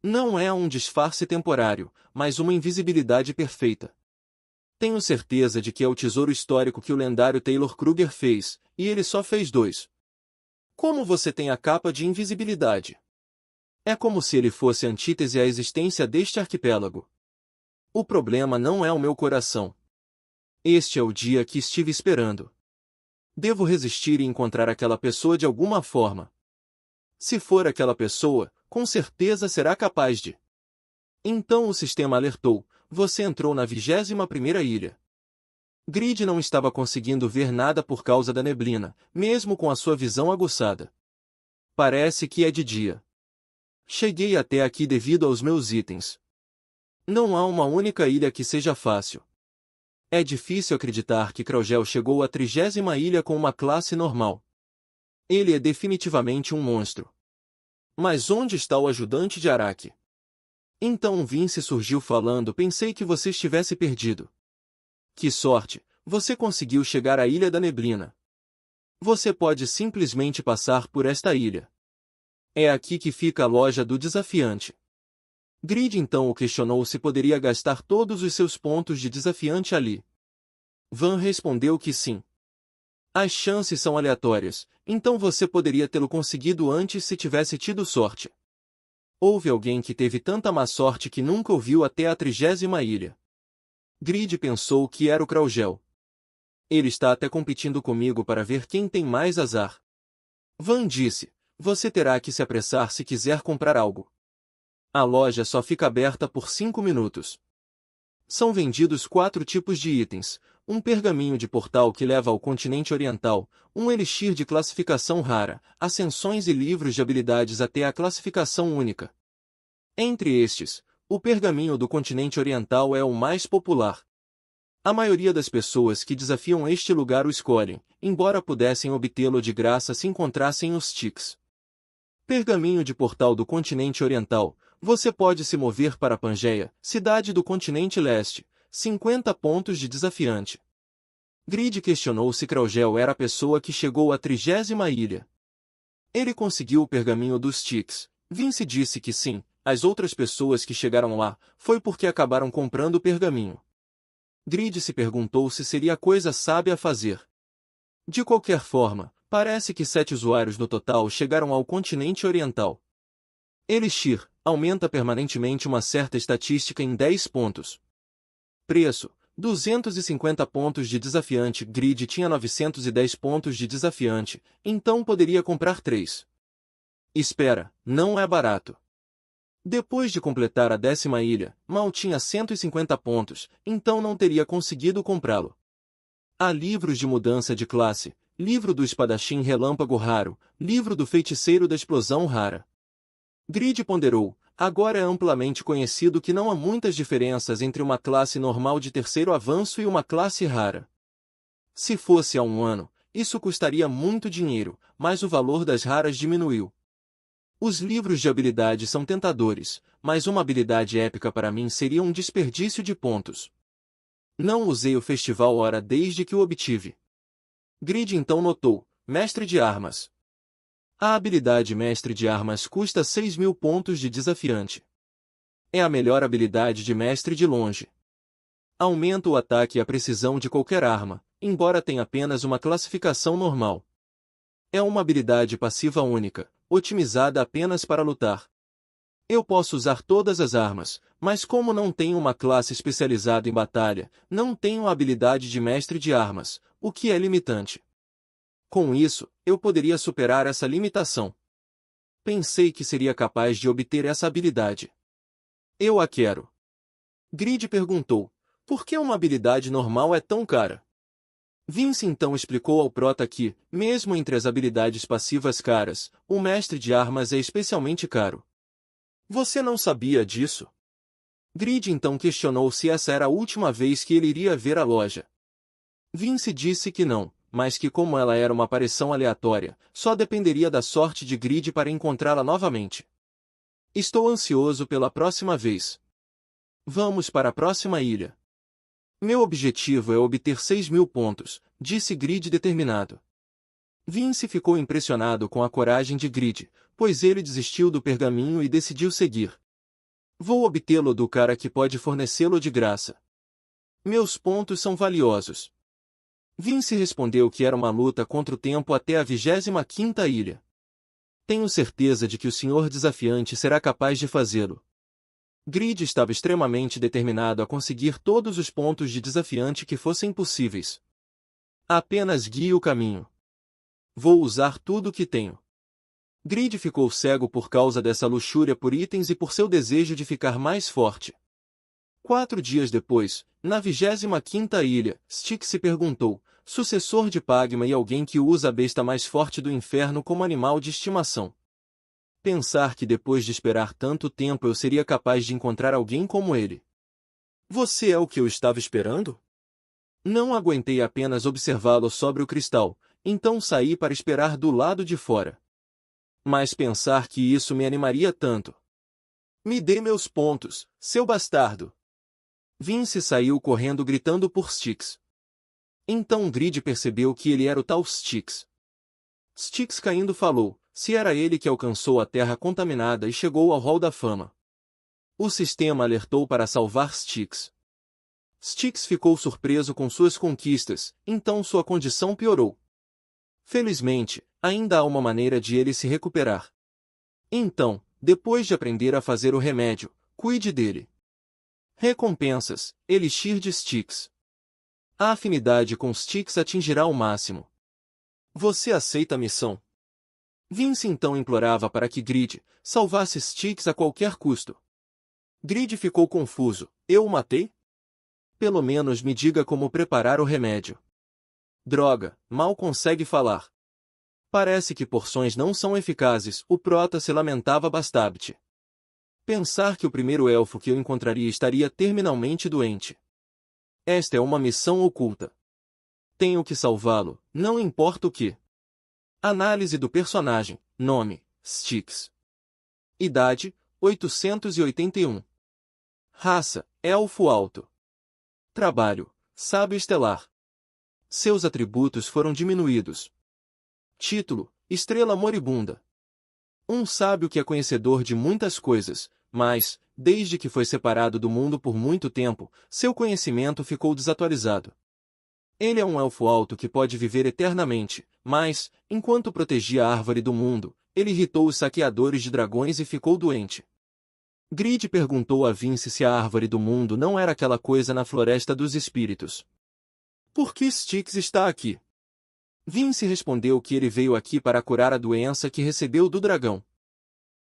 Não é um disfarce temporário, mas uma invisibilidade perfeita. Tenho certeza de que é o tesouro histórico que o lendário Taylor Kruger fez, e ele só fez 2. Como você tem a capa de invisibilidade? É como se ele fosse a antítese à existência deste arquipélago. O problema não é o meu coração. Este é o dia que estive esperando. Devo resistir e encontrar aquela pessoa de alguma forma. Se for aquela pessoa, com certeza será capaz de. Então o sistema alertou, você entrou na 21ª ilha. Grid não estava conseguindo ver nada por causa da neblina, mesmo com a sua visão aguçada. Parece que é de dia. Cheguei até aqui devido aos meus itens. Não há uma única ilha que seja fácil. É difícil acreditar que Kraugel chegou à 30ª ilha com uma classe normal. Ele é definitivamente um monstro. Mas onde está o ajudante de Araki? Então Vince surgiu falando, pensei que você estivesse perdido. Que sorte, você conseguiu chegar à Ilha da Neblina. Você pode simplesmente passar por esta ilha. É aqui que fica a loja do desafiante. Grid então o questionou se poderia gastar todos os seus pontos de desafiante ali. Van respondeu que sim. As chances são aleatórias, então você poderia tê-lo conseguido antes se tivesse tido sorte. Houve alguém que teve tanta má sorte que nunca ouviu até a 30ª ilha. Grid pensou que era o Kraugel. Ele está até competindo comigo para ver quem tem mais azar. Van disse, você terá que se apressar se quiser comprar algo. A loja só fica aberta por 5 minutos. São vendidos 4 tipos de itens: um pergaminho de portal que leva ao continente oriental, um elixir de classificação rara, ascensões e livros de habilidades até a classificação única. Entre estes, o pergaminho do continente oriental é o mais popular. A maioria das pessoas que desafiam este lugar o escolhem, embora pudessem obtê-lo de graça se encontrassem os tiques. Pergaminho de portal do continente oriental. Você pode se mover para Pangeia, cidade do continente leste. 50 pontos de desafiante. Grid questionou se Kraugel era a pessoa que chegou à 30ª ilha. Ele conseguiu o pergaminho dos tiques. Vince disse que sim. As outras pessoas que chegaram lá, foi porque acabaram comprando o pergaminho. Grid se perguntou se seria coisa sábia a fazer. De qualquer forma, parece que 7 usuários no total chegaram ao continente oriental. Elixir, aumenta permanentemente uma certa estatística em 10 pontos. Preço, 250 pontos de desafiante. Grid tinha 910 pontos de desafiante, então poderia comprar 3. Espera, não é barato. Depois de completar a 10ª ilha, mal tinha 150 pontos, então não teria conseguido comprá-lo. Há livros de mudança de classe, livro do espadachim relâmpago raro, livro do feiticeiro da explosão rara. Grid ponderou, agora é amplamente conhecido que não há muitas diferenças entre uma classe normal de 3º avanço e uma classe rara. Se fosse há um ano, isso custaria muito dinheiro, mas o valor das raras diminuiu. Os livros de habilidade são tentadores, mas uma habilidade épica para mim seria um desperdício de pontos. Não usei o Festival Hora desde que o obtive. Grid então notou, Mestre de Armas. A habilidade Mestre de Armas custa 6.000 pontos de desafiante. É a melhor habilidade de Mestre de longe. Aumenta o ataque e a precisão de qualquer arma, embora tenha apenas uma classificação normal. É uma habilidade passiva única, otimizada apenas para lutar. Eu posso usar todas as armas, mas como não tenho uma classe especializada em batalha, não tenho a habilidade de Mestre de Armas, o que é limitante. Com isso, eu poderia superar essa limitação. Pensei que seria capaz de obter essa habilidade. Eu a quero. Grid perguntou, por que uma habilidade normal é tão cara? Vince então explicou ao prota que, mesmo entre as habilidades passivas caras, o Mestre de Armas é especialmente caro. Você não sabia disso? Grid então questionou se essa era a última vez que ele iria ver a loja. Vince disse que não, mas que como ela era uma aparição aleatória, só dependeria da sorte de Grid para encontrá-la novamente. Estou ansioso pela próxima vez. Vamos para a próxima ilha. Meu objetivo é obter 6.000 pontos, disse Grid determinado. Vince ficou impressionado com a coragem de Grid, pois ele desistiu do pergaminho e decidiu seguir. Vou obtê-lo do cara que pode fornecê-lo de graça. Meus pontos são valiosos. Vince respondeu que era uma luta contra o tempo até a 25ª ilha. Tenho certeza de que o senhor desafiante será capaz de fazê-lo. Grid estava extremamente determinado a conseguir todos os pontos de desafiante que fossem possíveis. Apenas guie o caminho. Vou usar tudo o que tenho. Grid ficou cego por causa dessa luxúria por itens e por seu desejo de ficar mais forte. 4 dias depois, na 25ª ilha, Styx se perguntou, sucessor de Pagma e alguém que usa a besta mais forte do inferno como animal de estimação. Pensar que depois de esperar tanto tempo eu seria capaz de encontrar alguém como ele. Você é o que eu estava esperando? Não aguentei apenas observá-lo sobre o cristal, então saí para esperar do lado de fora. Mas pensar que isso me animaria tanto. Me dê meus pontos, seu bastardo! Vince saiu correndo gritando por Styx. Então Grid percebeu que ele era o tal Styx. Styx caindo falou, se era ele que alcançou a Terra contaminada e chegou ao Hall da Fama. O sistema alertou para salvar Styx. Styx ficou surpreso com suas conquistas, então sua condição piorou. Felizmente, ainda há uma maneira de ele se recuperar. Então, depois de aprender a fazer o remédio, cuide dele. Recompensas: Elixir de Styx. A afinidade com Styx atingirá o máximo. Você aceita a missão? Vince então implorava para que Grid salvasse Styx a qualquer custo. Grid ficou confuso. Eu o matei? Pelo menos me diga como preparar o remédio. Droga, mal consegue falar. Parece que porções não são eficazes, o prota se lamentava bastante. Pensar que o primeiro elfo que eu encontraria estaria terminalmente doente. Esta é uma missão oculta. Tenho que salvá-lo, não importa o que. Análise do personagem. Nome: Styx. Idade: 881. Raça: Elfo alto. Trabalho: Sábio estelar. Seus atributos foram diminuídos. Título: Estrela moribunda. Um sábio que é conhecedor de muitas coisas, mas, desde que foi separado do mundo por muito tempo, seu conhecimento ficou desatualizado. Ele é um elfo alto que pode viver eternamente, mas, enquanto protegia a árvore do mundo, ele irritou os saqueadores de dragões e ficou doente. Grid perguntou a Vince se a árvore do mundo não era aquela coisa na floresta dos espíritos. Por que Styx está aqui? Vince respondeu que ele veio aqui para curar a doença que recebeu do dragão.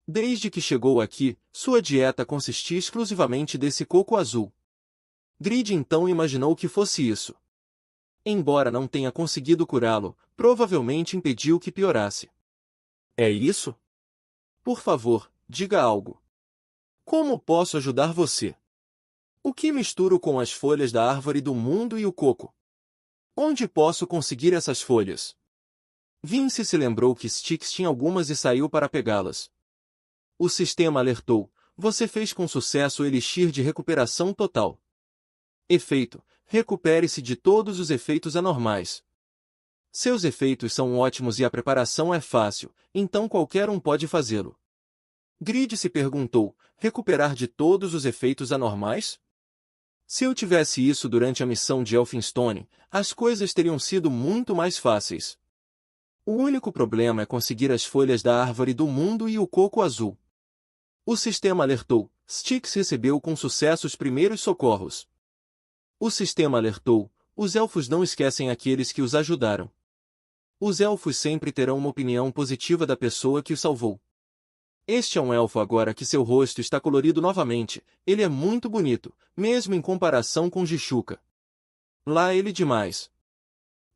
Desde que chegou aqui, sua dieta consistia exclusivamente desse coco azul. Grid então imaginou que fosse isso. Embora não tenha conseguido curá-lo, provavelmente impediu que piorasse. É isso? Por favor, diga algo. Como posso ajudar você? O que misturo com as folhas da árvore do mundo e o coco? Onde posso conseguir essas folhas? Vince se lembrou que Styx tinha algumas e saiu para pegá-las. O sistema alertou: você fez com sucesso o elixir de recuperação total. Efeito: recupere-se de todos os efeitos anormais. Seus efeitos são ótimos e a preparação é fácil, então qualquer um pode fazê-lo. Grid se perguntou: recuperar de todos os efeitos anormais? Se eu tivesse isso durante a missão de Elphinstone, as coisas teriam sido muito mais fáceis. O único problema é conseguir as folhas da árvore do mundo e o coco azul. O sistema alertou: Styx recebeu com sucesso os primeiros socorros. O sistema alertou: os elfos não esquecem aqueles que os ajudaram. Os elfos sempre terão uma opinião positiva da pessoa que os salvou. Este é um elfo agora que seu rosto está colorido novamente, ele é muito bonito, mesmo em comparação com Jichuca. Lá ele demais.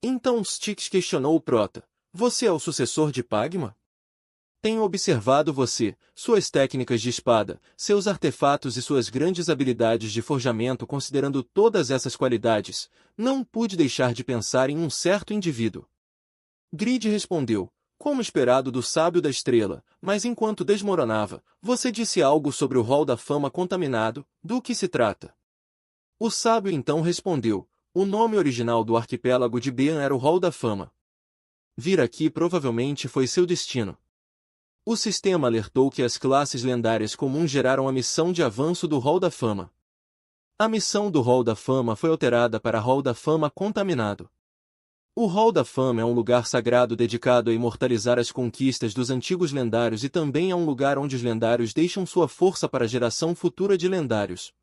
Então Styx questionou o prota: você é o sucessor de Pagma? Tenho observado você, suas técnicas de espada, seus artefatos e suas grandes habilidades de forjamento. Considerando todas essas qualidades, não pude deixar de pensar em um certo indivíduo. Grid respondeu: como esperado do sábio da estrela, mas enquanto desmoronava, você disse algo sobre o Hall da Fama contaminado. Do que se trata? O sábio então respondeu: o nome original do arquipélago de Bean era o Hall da Fama. Vir aqui provavelmente foi seu destino. O sistema alertou que as classes lendárias comuns geraram a missão de avanço do Hall da Fama. A missão do Hall da Fama foi alterada para Hall da Fama contaminado. O Hall da Fama é um lugar sagrado dedicado a imortalizar as conquistas dos antigos lendários e também é um lugar onde os lendários deixam sua força para a geração futura de lendários.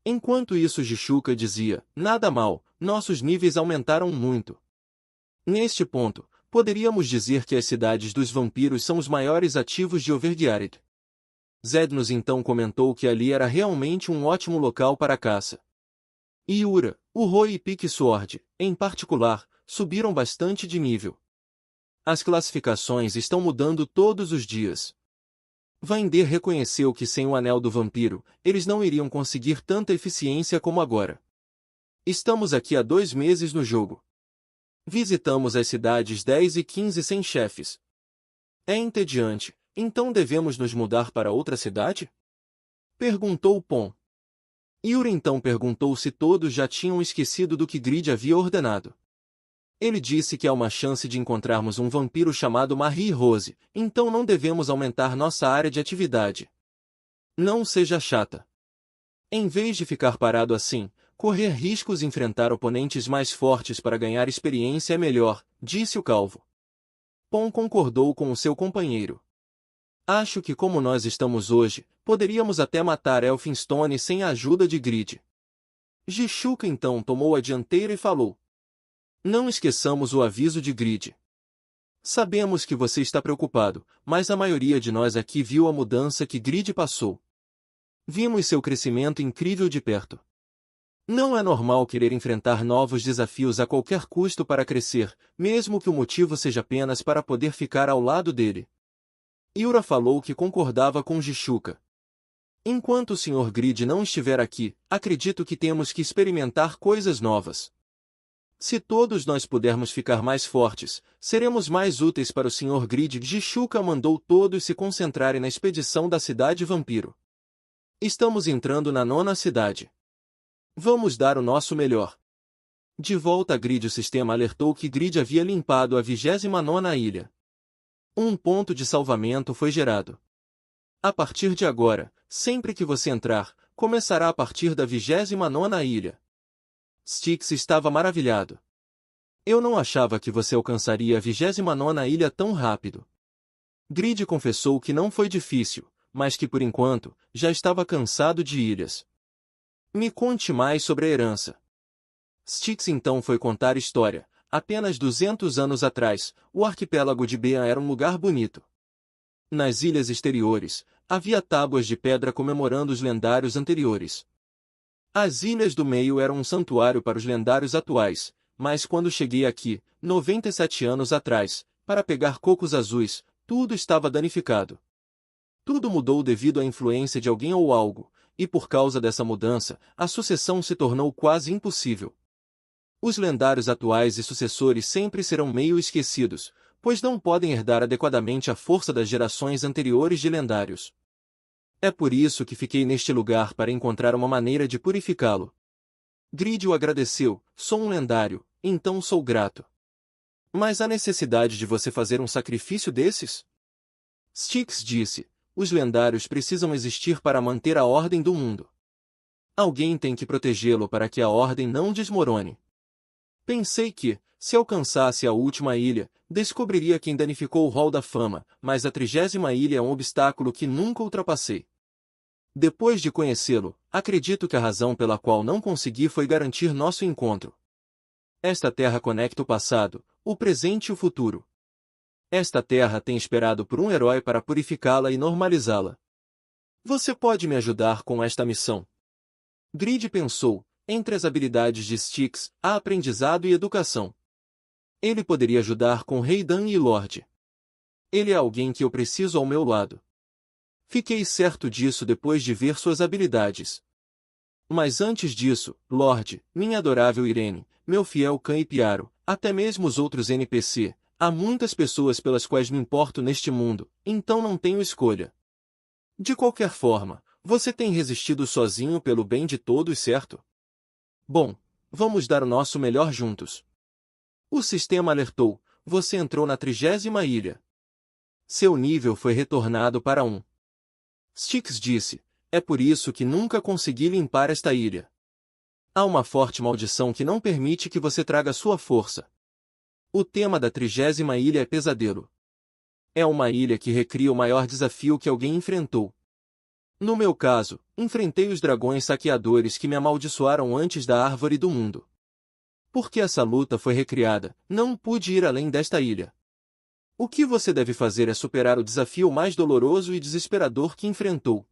Enquanto isso, Jichuca dizia: nada mal, nossos níveis aumentaram muito. Neste ponto, poderíamos dizer que as cidades dos vampiros são os maiores ativos de Overgiared. Zednos então comentou que ali era realmente um ótimo local para a caça. Iura, Uroi e Pique Sword, em particular, subiram bastante de nível. As classificações estão mudando todos os dias. Vander reconheceu que sem o Anel do Vampiro, eles não iriam conseguir tanta eficiência como agora. Estamos aqui há 2 meses no jogo. Visitamos as cidades 10 e 15 sem chefes. É entediante, então devemos nos mudar para outra cidade? Perguntou Pon. Yuri então perguntou se todos já tinham esquecido do que Grid havia ordenado. Ele disse que há uma chance de encontrarmos um vampiro chamado Marie Rose, então não devemos aumentar nossa área de atividade. Não seja chata. Em vez de ficar parado assim, correr riscos e enfrentar oponentes mais fortes para ganhar experiência é melhor, disse o calvo. Pon concordou com o seu companheiro. Acho que como nós estamos hoje, poderíamos até matar Elphinstone sem a ajuda de Grid. Jishuka então tomou a dianteira e falou. Não esqueçamos o aviso de Grid. Sabemos que você está preocupado, mas a maioria de nós aqui viu a mudança que Grid passou. Vimos seu crescimento incrível de perto. Não é normal querer enfrentar novos desafios a qualquer custo para crescer, mesmo que o motivo seja apenas para poder ficar ao lado dele. Yura falou que concordava com Jishuka. Enquanto o Sr. Grid não estiver aqui, acredito que temos que experimentar coisas novas. Se todos nós pudermos ficar mais fortes, seremos mais úteis para o Sr. Grid. Jishuka mandou todos se concentrarem na expedição da cidade vampiro. Estamos entrando na 9ª cidade. Vamos dar o nosso melhor. De volta a Grid, o sistema alertou que Grid havia limpado a 29ª ilha. Um ponto de salvamento foi gerado. A partir de agora, sempre que você entrar, começará a partir da 29ª ilha. Styx estava maravilhado. Eu não achava que você alcançaria a 29ª ilha tão rápido. Grid confessou que não foi difícil, mas que por enquanto, já estava cansado de ilhas. Me conte mais sobre a herança. Styx então foi contar história. Apenas 200 anos atrás, o arquipélago de Bean era um lugar bonito. Nas ilhas exteriores, havia tábuas de pedra comemorando os lendários anteriores. As ilhas do meio eram um santuário para os lendários atuais, mas quando cheguei aqui, 97 anos atrás, para pegar cocos azuis, tudo estava danificado. Tudo mudou devido à influência de alguém ou algo, e por causa dessa mudança, a sucessão se tornou quase impossível. Os lendários atuais e sucessores sempre serão meio esquecidos, pois não podem herdar adequadamente a força das gerações anteriores de lendários. É por isso que fiquei neste lugar para encontrar uma maneira de purificá-lo. Grid o agradeceu, sou um lendário, então sou grato. Mas há necessidade de você fazer um sacrifício desses? Styx disse, os lendários precisam existir para manter a ordem do mundo. Alguém tem que protegê-lo para que a ordem não desmorone. Pensei que, se alcançasse a última ilha, descobriria quem danificou o Hall da Fama, mas a 30ª ilha é um obstáculo que nunca ultrapassei. Depois de conhecê-lo, acredito que a razão pela qual não consegui foi garantir nosso encontro. Esta terra conecta o passado, o presente e o futuro. Esta terra tem esperado por um herói para purificá-la e normalizá-la. Você pode me ajudar com esta missão? Grid pensou. Entre as habilidades de Styx, há aprendizado e educação. Ele poderia ajudar com Reidan e Lorde. Ele é alguém que eu preciso ao meu lado. Fiquei certo disso depois de ver suas habilidades. Mas antes disso, Lorde, minha adorável Irene, meu fiel Khan e Piaro, até mesmo os outros NPC, há muitas pessoas pelas quais me importo neste mundo, então não tenho escolha. De qualquer forma, você tem resistido sozinho pelo bem de todos, certo? Bom, vamos dar o nosso melhor juntos. O sistema alertou, você entrou na 30ª ilha. Seu nível foi retornado para 1. Styx disse, é por isso que nunca consegui limpar esta ilha. Há uma forte maldição que não permite que você traga sua força. O tema da 30ª ilha é pesadelo. É uma ilha que recria o maior desafio que alguém enfrentou. No meu caso, enfrentei os dragões saqueadores que me amaldiçoaram antes da árvore do mundo. Porque essa luta foi recriada, não pude ir além desta ilha. O que você deve fazer é superar o desafio mais doloroso e desesperador que enfrentou.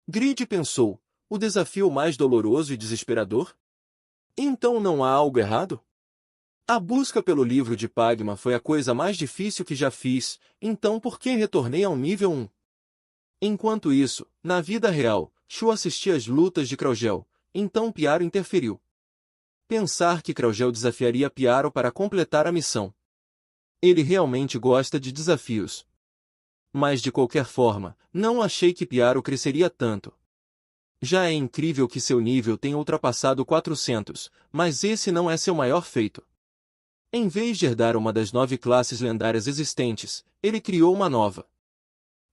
Grid pensou, o desafio mais doloroso e desesperador? Então não há algo errado? A busca pelo livro de Pagma foi a coisa mais difícil que já fiz, então por que retornei ao nível 1? Enquanto isso, na vida real, Shu assistia às lutas de Kraugel, então Piaro interferiu. Pensar que Kraugel desafiaria Piaro para completar a missão. Ele realmente gosta de desafios. Mas de qualquer forma, não achei que Piaro cresceria tanto. Já é incrível que seu nível tenha ultrapassado 400, mas esse não é seu maior feito. Em vez de herdar uma das 9 classes lendárias existentes, ele criou uma nova.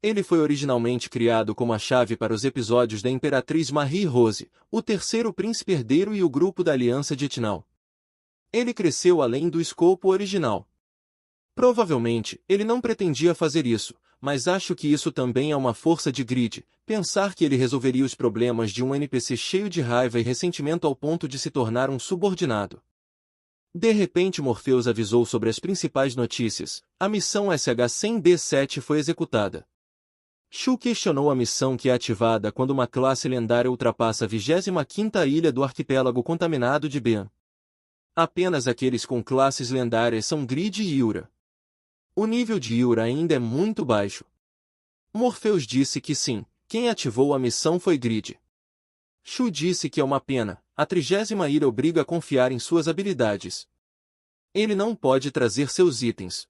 Ele foi originalmente criado como a chave para os episódios da Imperatriz Marie-Rose, o terceiro príncipe herdeiro e o grupo da Aliança de Etnal. Ele cresceu além do escopo original. Provavelmente, ele não pretendia fazer isso, mas acho que isso também é uma força de Grid, pensar que ele resolveria os problemas de um NPC cheio de raiva e ressentimento ao ponto de se tornar um subordinado. De repente Morpheus avisou sobre as principais notícias. A missão SH-100B7 foi executada. Shu questionou a missão que é ativada quando uma classe lendária ultrapassa a 25ª ilha do arquipélago contaminado de Bean. Apenas aqueles com classes lendárias são Grid e Yura. O nível de Yura ainda é muito baixo. Morpheus disse que sim, quem ativou a missão foi Grid. Shu disse que é uma pena, a 30ª ilha obriga a confiar em suas habilidades. Ele não pode trazer seus itens.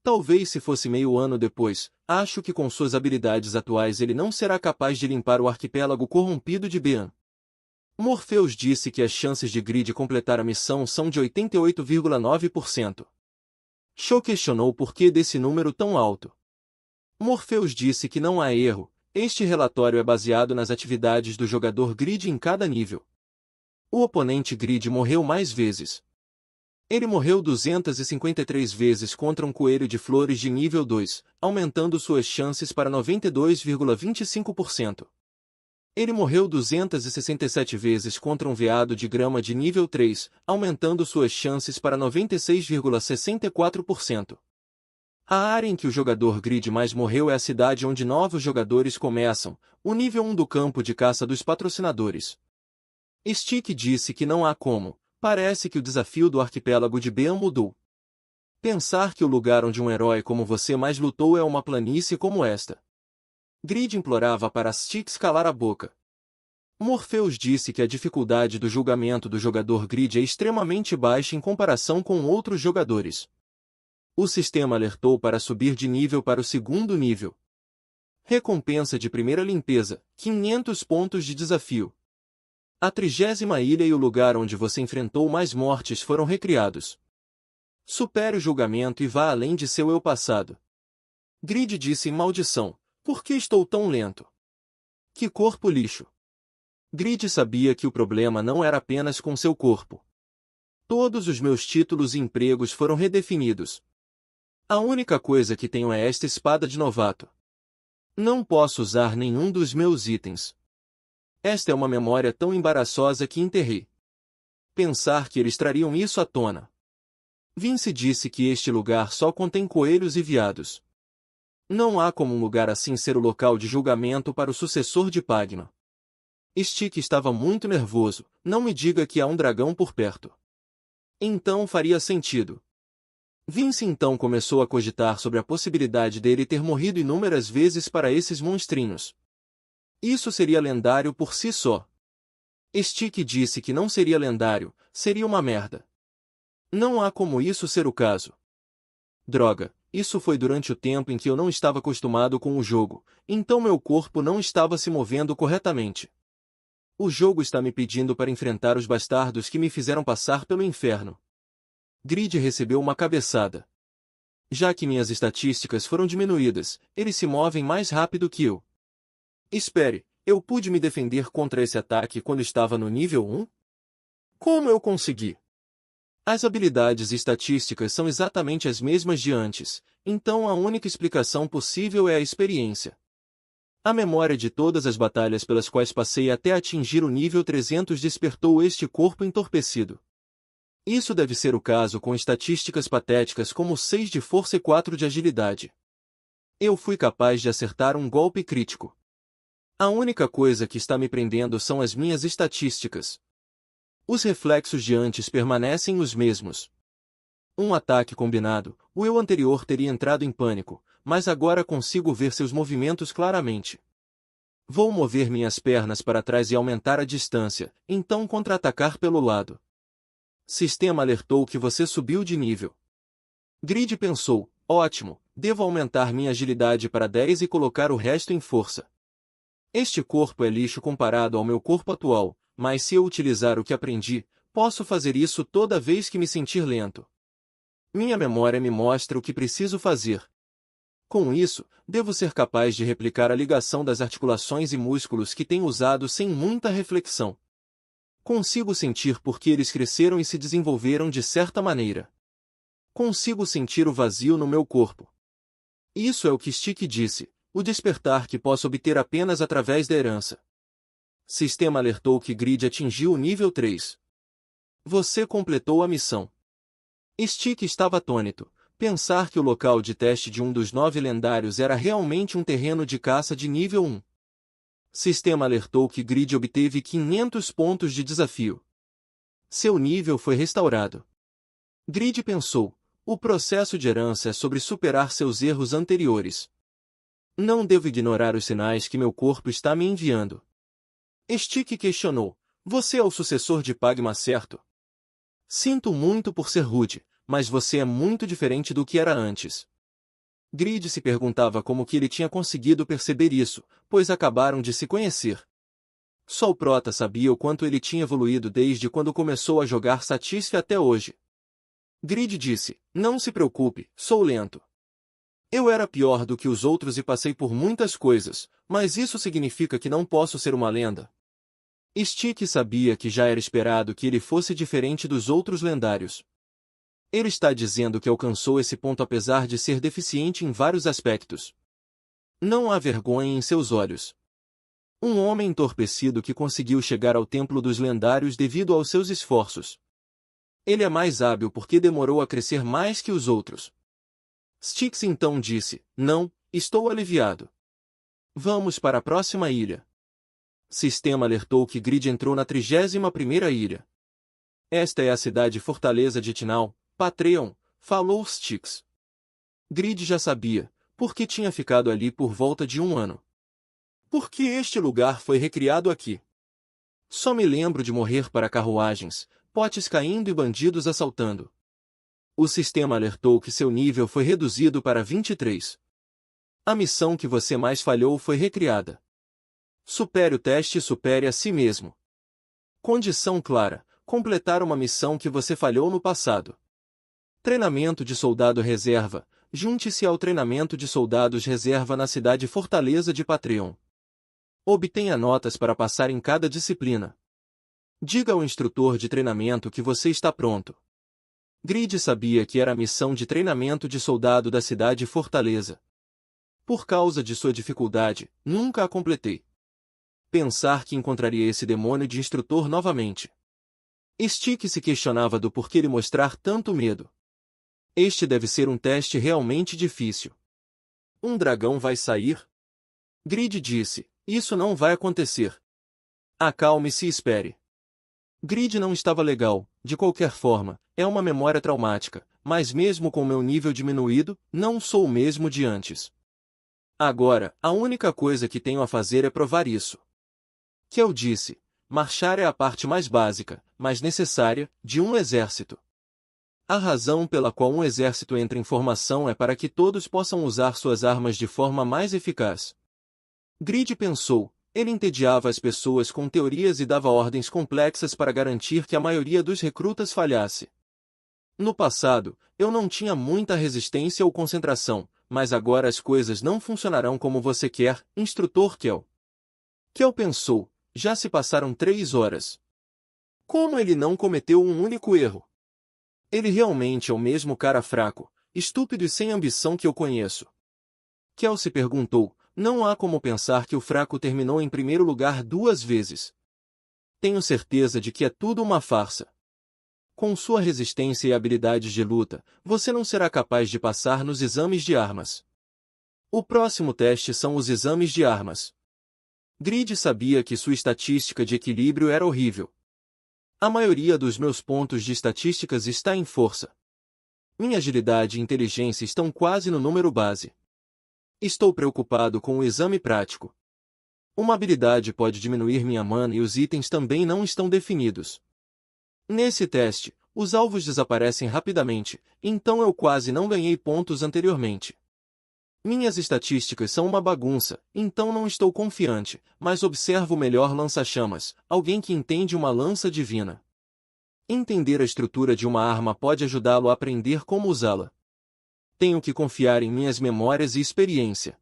Talvez se fosse meio ano depois, acho que com suas habilidades atuais ele não será capaz de limpar o arquipélago corrompido de Bean. Morpheus disse que as chances de Grid completar a missão são de 88,9%. Shu questionou por que desse número tão alto. Morpheus disse que não há erro, este relatório é baseado nas atividades do jogador Grid em cada nível. O oponente Grid morreu mais vezes. Ele morreu 253 vezes contra um coelho de flores de nível 2, aumentando suas chances para 92,25%. Ele morreu 267 vezes contra um veado de grama de nível 3, aumentando suas chances para 96,64%. A área em que o jogador Grid mais morreu é a cidade onde novos jogadores começam, o nível 1 do campo de caça dos patrocinadores. Stick disse que não há como, parece que o desafio do arquipélago de Bean mudou. Pensar que o lugar onde um herói como você mais lutou é uma planície como esta. Grid implorava para Styx calar a boca. Morpheus disse que a dificuldade do julgamento do jogador Grid é extremamente baixa em comparação com outros jogadores. O sistema alertou para subir de nível para o segundo nível. Recompensa de primeira limpeza, 500 pontos de desafio. A 30ª ilha e o lugar onde você enfrentou mais mortes foram recriados. Supere o julgamento e vá além de seu eu passado. Grid disse maldição, por que estou tão lento? Que corpo lixo. Grid sabia que o problema não era apenas com seu corpo. Todos os meus títulos e empregos foram redefinidos. A única coisa que tenho é esta espada de novato. Não posso usar nenhum dos meus itens. Esta é uma memória tão embaraçosa que enterrei. Pensar que eles trariam isso à tona. Vince disse que este lugar só contém coelhos e veados. Não há como um lugar assim ser o local de julgamento para o sucessor de Pagma. Stick estava muito nervoso, não me diga que há um dragão por perto. Então faria sentido. Vince então começou a cogitar sobre a possibilidade dele ter morrido inúmeras vezes para esses monstrinhos. Isso seria lendário por si só. Stick disse que não seria lendário, seria uma merda. Não há como isso ser o caso. Droga, isso foi durante o tempo em que eu não estava acostumado com o jogo, então meu corpo não estava se movendo corretamente. O jogo está me pedindo para enfrentar os bastardos que me fizeram passar pelo inferno. Grid recebeu uma cabeçada. Já que minhas estatísticas foram diminuídas, eles se movem mais rápido que eu. Espere, eu pude me defender contra esse ataque quando estava no nível 1? Como eu consegui? As habilidades e estatísticas são exatamente as mesmas de antes, então a única explicação possível é a experiência. A memória de todas as batalhas pelas quais passei até atingir o nível 300 despertou este corpo entorpecido. Isso deve ser o caso com estatísticas patéticas como 6 de força e 4 de agilidade. Eu fui capaz de acertar um golpe crítico. A única coisa que está me prendendo são as minhas estatísticas. Os reflexos de antes permanecem os mesmos. Um ataque combinado, o eu anterior teria entrado em pânico, mas agora consigo ver seus movimentos claramente. Vou mover minhas pernas para trás e aumentar a distância, então contra-atacar pelo lado. Sistema alertou que você subiu de nível. Grid pensou, ótimo, devo aumentar minha agilidade para 10 e colocar o resto em força. Este corpo é lixo comparado ao meu corpo atual, mas se eu utilizar o que aprendi, posso fazer isso toda vez que me sentir lento. Minha memória me mostra o que preciso fazer. Com isso, devo ser capaz de replicar a ligação das articulações e músculos que tenho usado sem muita reflexão. Consigo sentir por que eles cresceram e se desenvolveram de certa maneira. Consigo sentir o vazio no meu corpo. Isso é o que Stick disse, o despertar que posso obter apenas através da herança. Sistema alertou que Grid atingiu o nível 3. Você completou a missão. Stick estava atônito. Pensar que o local de teste de um dos 9 lendários era realmente um terreno de caça de nível 1. Sistema alertou que Grid obteve 500 pontos de desafio. Seu nível foi restaurado. Grid pensou, o processo de herança é sobre superar seus erros anteriores. Não devo ignorar os sinais que meu corpo está me enviando. Stick questionou, você é o sucessor de Pagma, certo? Sinto muito por ser rude, mas você é muito diferente do que era antes. Grid se perguntava como que ele tinha conseguido perceber isso, pois acabaram de se conhecer. Só o Prota sabia o quanto ele tinha evoluído desde quando começou a jogar Satisfy até hoje. Grid disse, não se preocupe, sou lento. Eu era pior do que os outros e passei por muitas coisas, mas isso significa que não posso ser uma lenda. Stick sabia que já era esperado que ele fosse diferente dos outros lendários. Ele está dizendo que alcançou esse ponto apesar de ser deficiente em vários aspectos. Não há vergonha em seus olhos. Um homem entorpecido que conseguiu chegar ao Templo dos Lendários devido aos seus esforços. Ele é mais hábil porque demorou a crescer mais que os outros. Styx então disse, não, estou aliviado. Vamos para a próxima ilha. Sistema alertou que Grid entrou na 31ª ilha. Esta é a cidade fortaleza de Tinal, Patreon, falou Styx. Grid já sabia, porque tinha ficado ali por volta de 1 ano. Por que este lugar foi recriado aqui? Só me lembro de morrer para carruagens, potes caindo e bandidos assaltando. O sistema alertou que seu nível foi reduzido para 23. A missão que você mais falhou foi recriada. Supere o teste e supere a si mesmo. Condição clara, completar uma missão que você falhou no passado. Treinamento de soldado reserva, junte-se ao treinamento de soldados reserva na cidade fortaleza de Patreon. Obtenha notas para passar em cada disciplina. Diga ao instrutor de treinamento que você está pronto. Grid sabia que era a missão de treinamento de soldado da cidade fortaleza. Por causa de sua dificuldade, nunca a completei. Pensar que encontraria esse demônio de instrutor novamente. Stick se questionava do porquê lhe mostrar tanto medo. Este deve ser um teste realmente difícil. Um dragão vai sair? Grid disse, isso não vai acontecer. Acalme-se e espere. Grid não estava legal, de qualquer forma, é uma memória traumática, mas mesmo com meu nível diminuído, não sou o mesmo de antes. Agora, a única coisa que tenho a fazer é provar isso. Kel disse, marchar é a parte mais básica, mas necessária, de um exército. A razão pela qual um exército entra em formação é para que todos possam usar suas armas de forma mais eficaz. Grid pensou, ele entediava as pessoas com teorias e dava ordens complexas para garantir que a maioria dos recrutas falhasse. No passado, eu não tinha muita resistência ou concentração, mas agora as coisas não funcionarão como você quer, instrutor Kel. Kel pensou, já se passaram 3 horas. Como ele não cometeu um único erro? Ele realmente é o mesmo cara fraco, estúpido e sem ambição que eu conheço. Kel se perguntou, não há como pensar que o fraco terminou em primeiro lugar 2 vezes. Tenho certeza de que é tudo uma farsa. Com sua resistência e habilidades de luta, você não será capaz de passar nos exames de armas. O próximo teste são os exames de armas. Grid sabia que sua estatística de equilíbrio era horrível. A maioria dos meus pontos de estatísticas está em força. Minha agilidade e inteligência estão quase no número base. Estou preocupado com o exame prático. Uma habilidade pode diminuir minha mana e os itens também não estão definidos. Nesse teste, os alvos desaparecem rapidamente, então eu quase não ganhei pontos anteriormente. Minhas estatísticas são uma bagunça, então não estou confiante, mas observo o melhor lança-chamas, alguém que entende uma lança divina. Entender a estrutura de uma arma pode ajudá-lo a aprender como usá-la. Tenho que confiar em minhas memórias e experiência.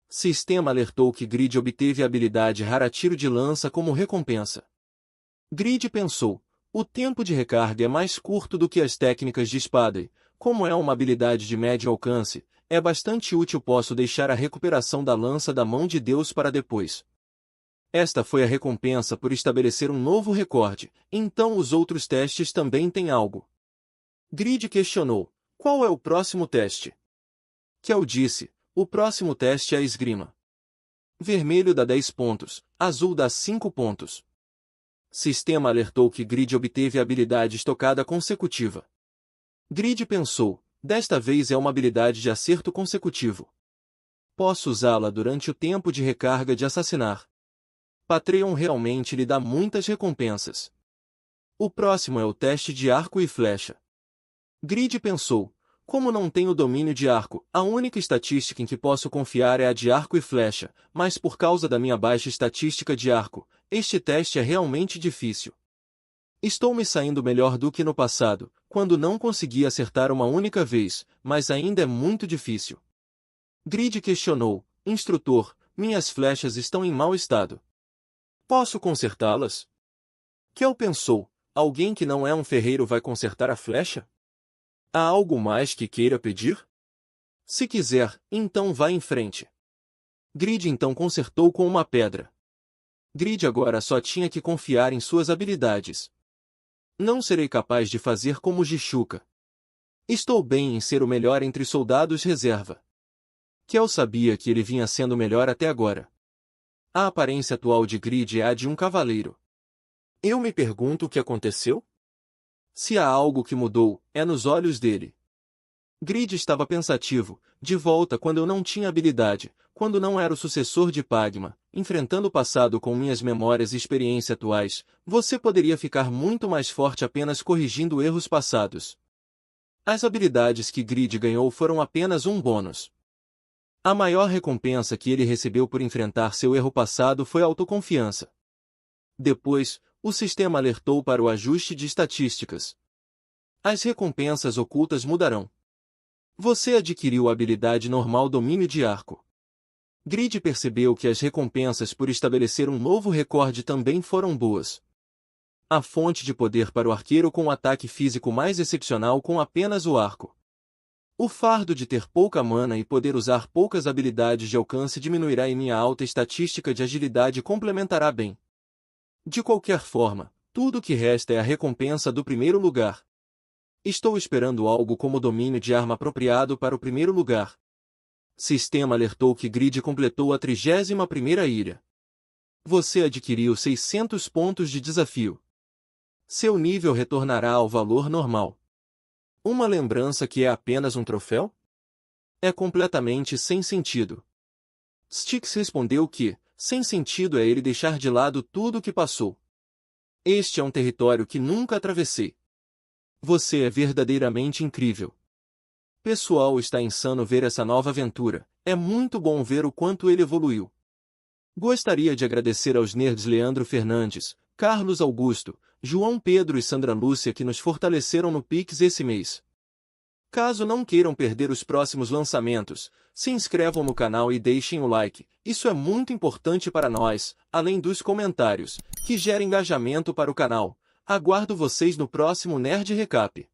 Sistema alertou que Grid obteve a habilidade Rara Tiro de Lança como recompensa. Grid pensou, o tempo de recarga é mais curto do que as técnicas de espada e, Como é uma habilidade de médio alcance, é bastante útil. Posso deixar a recuperação da lança da mão de Deus para depois. Esta foi a recompensa por estabelecer um novo recorde, então os outros testes também têm algo. Grid questionou: qual é o próximo teste? Kel disse: o próximo teste é a esgrima. Vermelho dá 10 pontos, azul dá 5 pontos. Sistema alertou que Grid obteve a habilidade estocada consecutiva. Grid pensou: desta vez é uma habilidade de acerto consecutivo. Posso usá-la durante o tempo de recarga de assassinar. Patreon realmente lhe dá muitas recompensas. O próximo é o teste de arco e flecha. Grid pensou: como não tenho domínio de arco, a única estatística em que posso confiar é a de arco e flecha, mas por causa da minha baixa estatística de arco, este teste é realmente difícil. Estou me saindo melhor do que no passado, quando não consegui acertar uma única vez, mas ainda é muito difícil. Grid questionou: instrutor, minhas flechas estão em mau estado. Posso consertá-las? Kel pensou: alguém que não é um ferreiro vai consertar a flecha? Há algo mais que queira pedir? Se quiser, então vá em frente. Grid então consertou com uma pedra. Grid agora só tinha que confiar em suas habilidades. Não serei capaz de fazer como Jichuka. Estou bem em ser o melhor entre soldados reserva. Kel sabia que ele vinha sendo melhor até agora. A aparência atual de Grid é a de um cavaleiro. Eu me pergunto o que aconteceu? Se há algo que mudou, é nos olhos dele. Grid estava pensativo, de volta quando eu não tinha habilidade, quando não era o sucessor de Pagma, enfrentando o passado com minhas memórias e experiência atuais, você poderia ficar muito mais forte apenas corrigindo erros passados. As habilidades que Grid ganhou foram apenas um bônus. A maior recompensa que ele recebeu por enfrentar seu erro passado foi a autoconfiança. Depois, o sistema alertou para o ajuste de estatísticas. As recompensas ocultas mudarão. Você adquiriu a habilidade normal domínio de arco. Grid percebeu que as recompensas por estabelecer um novo recorde também foram boas. A fonte de poder para o arqueiro com um ataque físico mais excepcional com apenas o arco. O fardo de ter pouca mana e poder usar poucas habilidades de alcance diminuirá e minha alta estatística de agilidade complementará bem. De qualquer forma, tudo o que resta é a recompensa do primeiro lugar. Estou esperando algo como domínio de arma apropriado para o primeiro lugar. Sistema alertou que Grid completou a 31ª ilha. Você adquiriu 600 pontos de desafio. Seu nível retornará ao valor normal. Uma lembrança que é apenas um troféu? É completamente sem sentido. Styx respondeu que, sem sentido é ele deixar de lado tudo o que passou. Este é um território que nunca atravessei. Você é verdadeiramente incrível. Pessoal, está insano ver essa nova aventura. É muito bom ver o quanto ele evoluiu. Gostaria de agradecer aos nerds Leandro Fernandes, Carlos Augusto, João Pedro e Sandra Lúcia que nos fortaleceram no Pix esse mês. Caso não queiram perder os próximos lançamentos, se inscrevam no canal e deixem o like, isso é muito importante para nós, além dos comentários, que gera engajamento para o canal. Aguardo vocês no próximo Nerd Recap.